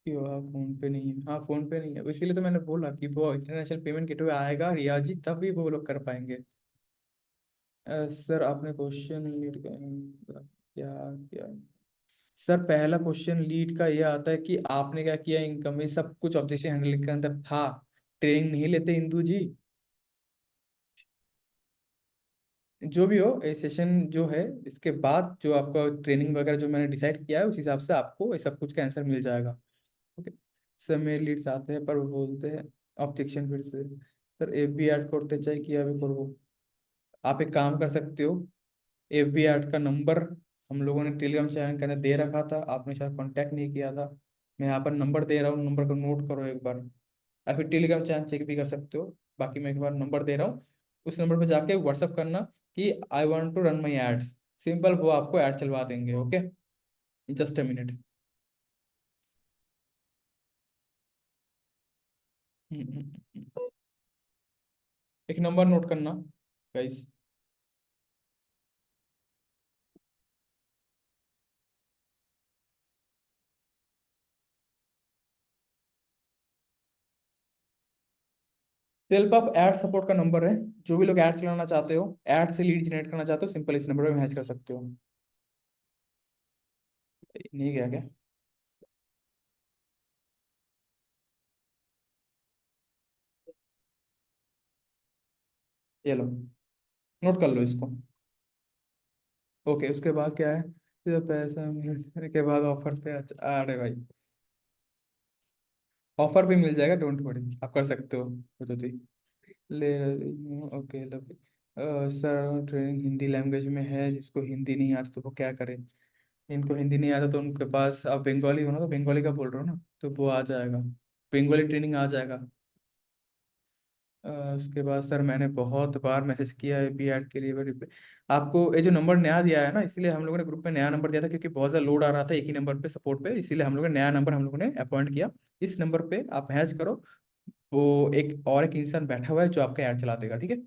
S1: क्यों आप फोन पे नहीं है, हाँ फोन पे नहीं है, इसीलिए तो मैंने बोला कि वो इंटरनेशनल पेमेंट गेटवे आएगा रियाजी, तभी वो लोग कर पाएंगे। सर आपने क्वेश्चन लीड क्या क्या। सर पहला क्वेश्चन लीड का ये आता है कि आपने क्या किया इनकम, ये सब कुछ ऑब्जेक्शन हैंडलिंग के अंदर था। ट्रेनिंग नहीं लेते इंदू जी। जो भी हो, ये सेशन जो है इसके बाद जो आपका ट्रेनिंग वगैरह जो मैंने डिसाइड किया है, उस हिसाब से आपको ये सब कुछ का आंसर मिल जाएगा। ओके। सर मेरे लीड्स आते हैं पर वो बोलते हैं ऑब्जेक्शन फिर से। सर एफ बी ऐड करते चाहिए कि अभी करो। आप एक काम कर सकते हो, एफ बी ऐड का नंबर हम लोगों ने टेलीग्राम चैनल के अंदर दे रखा था, आपने शायद कांटेक्ट नहीं किया था। मैं यहाँ पर नंबर दे रहा हूँ, नंबर को नोट करो एक बार, या फिर टेलीग्राम चैनल चेक भी कर सकते हो। बाकी मैं एक बार नंबर दे रहा हूँ, उस नंबर पर जाके व्हाट्सअप करना कि I want to run my ads, simple, वो आपको ऐड चलवा देंगे। Okay, just a minute. एक नंबर नोट करना guys. Help of ad support का नंबर है। जो भी लोग ऐड चलाना चाहते हो, ऐड से लीड जनरेट करना चाहते हो, सिंपल इस नंबर पे मैसेज कर सकते हो। नहीं गया क्या? ये लो, नोट कर लो इसको। ओके, उसके बाद क्या है? फिर पैसा मिलने के बाद ऑफर पे, अच्छा अरे भाई, ऑफर भी मिल जाएगा, डोंट वरी, आप कर सकते हो। वो तो थी। ले रही हूँ, ओके लब। सर ट्रेनिंग हिंदी लैंग्वेज में है, जिसको हिंदी नहीं आता तो वो क्या करे? इनको हिंदी नहीं आता तो उनके पास, आप बंगाली हो ना, तो बंगाली का बोल रहे हो ना, तो वो आ जाएगा, बंगाली ट्रेनिंग आ जाएगा। उसके बाद सर मैंने बहुत बार मैसेज किया है बी एड के लिए, बट आपको ये जो नंबर नया दिया है ना, इसीलिए हम लोगों ने ग्रुप में नया नंबर दिया था, क्योंकि बहुत ज़्यादा लोड आ रहा था एक ही नंबर पे सपोर्ट पे, इसीलिए हम लोगों ने नया नंबर हम लोगों ने अपॉइंट किया। इस नंबर पे आप मैसेज करो, वो एक और एक इंसान बैठा हुआ है जो आपका ऐड चला देगा, ठीक है।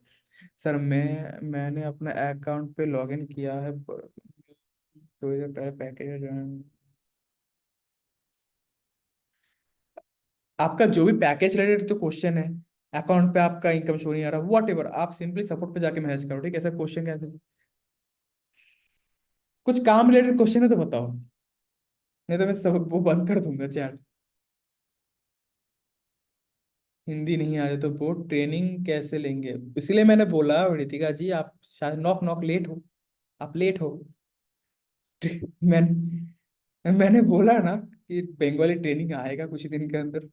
S1: सर मैंने अपना अकाउंट पे लॉगिन किया है, तो ये पैकेज जो है, आपका जो भी पैकेज रिलेटेड जो क्वेश्चन है, अकाउंट पे आपका इनकम शो नहीं आ रहा, वॉट एवर, आप सिंपली सपोर्ट पे जाके मैसेज करो, ठीक है। ऐसा क्वेश्चन कैसे? कुछ काम रिलेटेड क्वेश्चन है तो बताओ, नहीं तो मैं सब वो बंद कर दूंगा चैट। हिंदी नहीं आ रही तो वो ट्रेनिंग कैसे लेंगे? इसीलिए मैंने बोला रितिका जी, आप शायद नॉक नॉक लेट हो, आप लेट हो। मैंने बोला ना कि बंगाली ट्रेनिंग आएगा कुछ ही दिन के अंदर।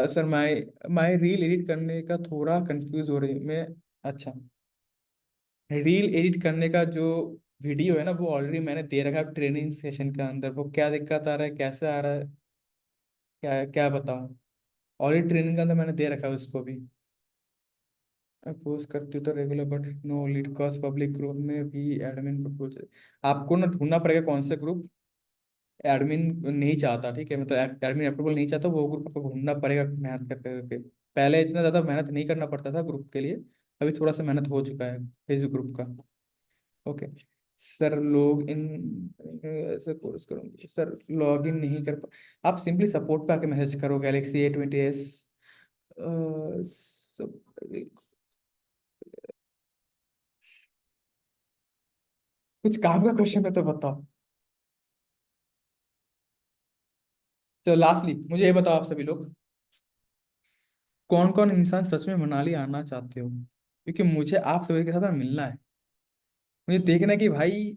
S1: Sir my my reel edit करने का थोड़ा कंफ्यूज हो रही मैं। अच्छा, रील एडिट करने का जो वीडियो है ना, वो ऑलरेडी मैंने दे रखा है ट्रेनिंग सेशन के अंदर, वो क्या दिक्कत आ रहा है, कैसे आ रहा है, क्या क्या बताऊं? ऑलरेडी ट्रेनिंग के अंदर मैंने दे रखा है उसको भी। पोस्ट करती हूँ तो regular, but no lead cause public group में भी एडमिन प्रपोज। आपको ना ढूंढना पड़ेगा कौन सा ग्रुप एडमिन नहीं चाहता, ठीक है, मतलब एडमिन अप्रूवल नहीं चाहता, वो ग्रुप आपको ढूंढना पड़ेगा मेहनत कर करके। पहले इतना ज़्यादा मेहनत नहीं करना पड़ता था ग्रुप के लिए, अभी थोड़ा सा मेहनत हो चुका है फेसबुक ग्रुप का। ओके। सर लॉग इन ऐसे कोर्स करूँगी सर, लॉग इन नहीं कर पा, आप सिंपली सपोर्ट पे आके मैसेज करो, Galaxy A20s। सब कुछ काम का क्वेश्चन है तो बताओ। तो लास्टली मुझे ये बताओ आप सभी लोग, कौन कौन इंसान सच में मनाली आना चाहते हो? क्योंकि मुझे आप सभी के साथ ना मिलना है, मुझे देखना है कि भाई,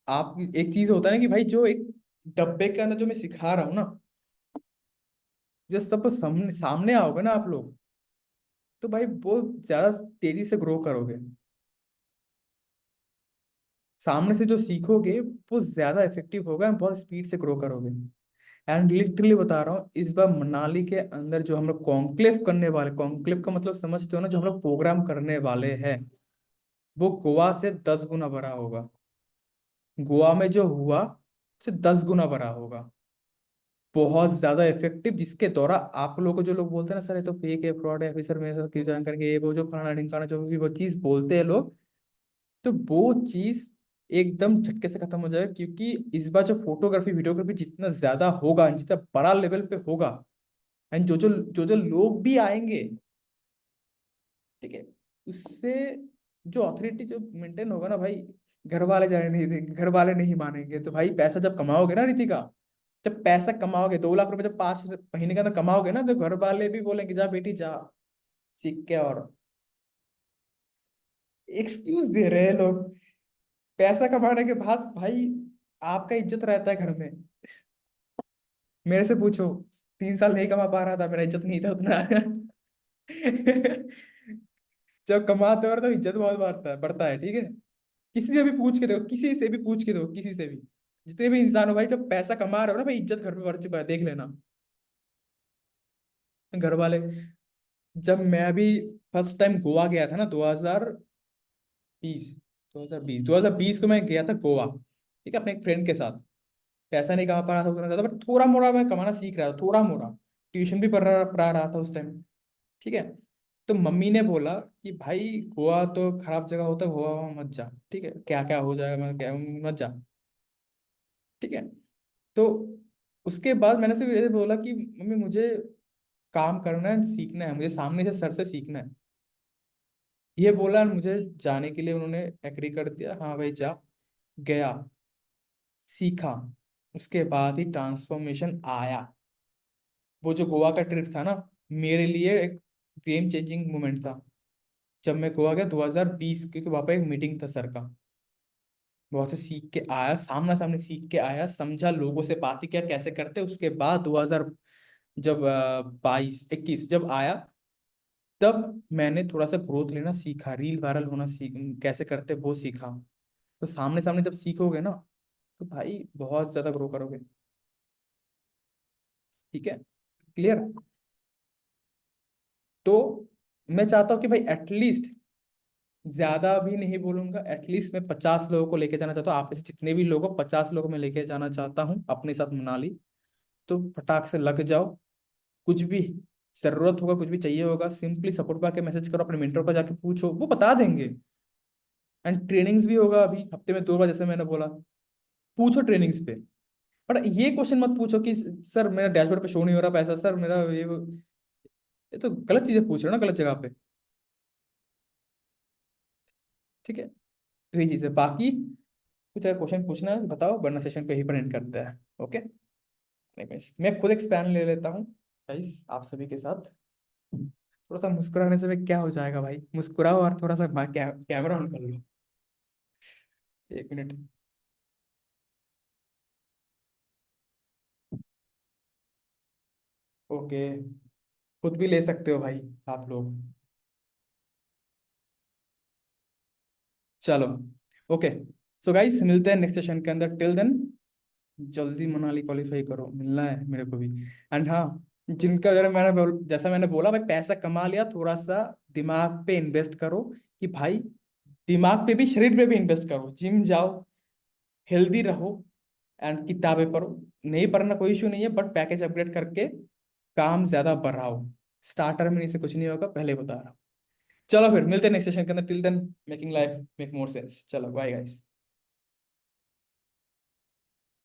S1: आप एक चीज होता है ना कि भाई, जो एक डब्बे के अंदर जो मैं सिखा रहा हूँ ना, जो सब सामने सामने आओगे ना आप लोग, तो भाई बहुत ज्यादा तेजी से ग्रो करोगे। सामने से जो सीखोगे वो ज्यादा इफेक्टिव होगा, बहुत स्पीड से ग्रो करोगे। एंड लिटरली बता रहा हूँ, इस बार मनाली के अंदर जो हम लोग कॉन्क्लेव करने वाले, कॉन्क्लेव का मतलब समझते हो ना, जो हम लोग प्रोग्राम करने वाले हैं, वो गोवा से 10 गुना बड़ा होगा। गोवा में जो हुआ उससे 10 गुना बड़ा होगा, बहुत ज्यादा इफेक्टिव, जिसके द्वारा आप लोगों को, जो लोग बोलते हैं ना सर ये तो फेक है, फ्रॉड है, फिर सर मेरे साथ क्यों ज्वाइन करके, ये वो जो फलाना ढिमकाना जो भी वो चीज बोलते हैं लोग, तो वो चीज एकदम झटके से खत्म हो जाएगा, क्योंकि इस बार जो फोटोग्राफी वीडियोग्राफी जितना ज्यादा होगा, जितना बड़ा लेवल पे होगा, एंड जो जो लोग भी आएंगे, ठीक है, उससे जो अथॉरिटी जो मेंटेन होगा ना भाई, घर वाले जाने नहीं देंगे, घर वाले नहीं मानेंगे। तो भाई पैसा जब कमाओगे ना रितिका, जब पैसा कमाओगे 2 लाख रुपए, जब 5 महीने के अंदर कमाओगे ना, तो घर वाले भी बोलेंगे जा बेटी जा, सीख के। और एक्सक्यूज दे रहे हैं लोग पैसा कमाने के बाद भाई, आपका इज्जत रहता है घर में। मेरे से पूछो, 3 साल नहीं कमा पा रहा था, मेरा इज्जत नहीं था उतना। जब कमाते हो तो इज्जत बहुत बढ़ता है, ठीक है। किसी से भी पूछ के देखो, किसी से भी पूछ के देखो, किसी से भी, जितने भी इंसान हो भाई, जब पैसा कमा रहे हो ना भाई, इज्जत घर पे बढ़ चुका है, देख लेना। घर वाले, जब मैं अभी फर्स्ट टाइम गोवा गया था ना, 2020, 2020 को मैं गया था गोवा, ठीक है, अपने एक फ्रेंड के साथ। पैसा नहीं कमा पा रहा था उतना ज्यादा, बट थोड़ा मोड़ा मैं कमाना सीख रहा था, थोड़ा मोड़ा ट्यूशन भी पढ़ा रहा था उस टाइम, ठीक है। तो मम्मी ने बोला कि भाई गोवा तो खराब जगह होता है, गोवा वहाँ मत जा, ठीक है, क्या क्या हो जाएगा, मैं क्या, मत जा, ठीक है। तो उसके बाद मैंने सिर्फ ये बोला कि मम्मी मुझे काम करना है, सीखना है, मुझे सामने से सर से सीखना है। ये बोला, मुझे जाने के लिए उन्होंने एग्री कर दिया, हाँ भाई जा। गया, सीखा। उसके बाद ही ट्रांसफॉर्मेशन आया। वो जो गोवा का ट्रिप था ना, मेरे लिए एक गेम चेंजिंग मोमेंट था। जब मैं गोवा गया 2020, क्योंकि वहाँ पे एक मीटिंग था सर का। वहां से सीख के आया, सामना सामने सीख के आया, समझा, लोगों से बातें किया कैसे करते। उसके बाद 2000 जब 22 21 जब आया, तब मैंने थोड़ा सा ग्रोथ लेना सीखा, रील वायरल होना सीख कैसे करते वो सीखा। तो सामने सामने जब सीखोगे ना, तो भाई बहुत ज्यादा ग्रो करोगे। ठीक है, क्लियर। तो मैं चाहता हूँ कि भाई एटलीस्ट, ज्यादा भी नहीं बोलूंगा, एटलीस्ट मैं 50 लोगों को लेके जाना चाहता हूँ। आप में से जितने भी लोग हो, 50 लोगों में लेके जाना चाहता हूँ अपने साथ मनाली। तो फटाक से लग जाओ। कुछ भी जरूरत होगा, कुछ भी चाहिए होगा, सिंपली सपोर्ट पा के मैसेज करो, अपने मेंटर को जाके पूछो, वो बता देंगे। एंड ट्रेनिंग्स भी होगा अभी हफ्ते में 2 बार, जैसे मैंने बोला। पूछो ट्रेनिंग्स पे। पर ये क्वेश्चन मत पूछो कि सर मेरा डैशबोर्ड पे शो नहीं हो रहा पैसा, सर मेरा ये तो गलत चीजें पूछ रहे हो ना, गलत जगह पे। ठीक है, तो यही चीज है। बाकी कुछ अगर क्वेश्चन पूछना है तो बताओ, वरना सेशन पे ही पर एंड करते हैं। ओके। नहीं, मैं खुद एक स्पैन ले लेता हूँ गाइस, आप सभी के साथ। थोड़ा सा मुस्कुराने से भी क्या हो जाएगा भाई, मुस्कुराओ और थोड़ा सा कैमरा ऑन कर लो। 1 मिनट। ओके, खुद भी ले सकते हो भाई आप लोग। चलो, ओके। सो गाइस, मिलते हैं नेक्स्ट सेशन के अंदर। टिल देन, जल्दी मनाली क्वालिफाई करो, मिलना है मेरे को भी। एंड हाँ, जिनका अगर जैसा मैंने बोला भाई, पैसा कमा लिया, थोड़ा सा दिमाग पे इन्वेस्ट करो। कि भाई दिमाग पे भी, शरीर पे भी इन्वेस्ट करो, जिम जाओ, हेल्दी रहो, एंड किताबें पढ़ो। नहीं पढ़ना कोई इशू नहीं है, बट पैकेज अपग्रेड करके काम ज्यादा बढ़ाओ। स्टार्टर में से कुछ नहीं होगा, पहले बता रहा हूँ। चलो फिर मिलते हैं नेक्स्ट सेशन के अंदर। Till then, making life make more sense. चलो बाय गाइस।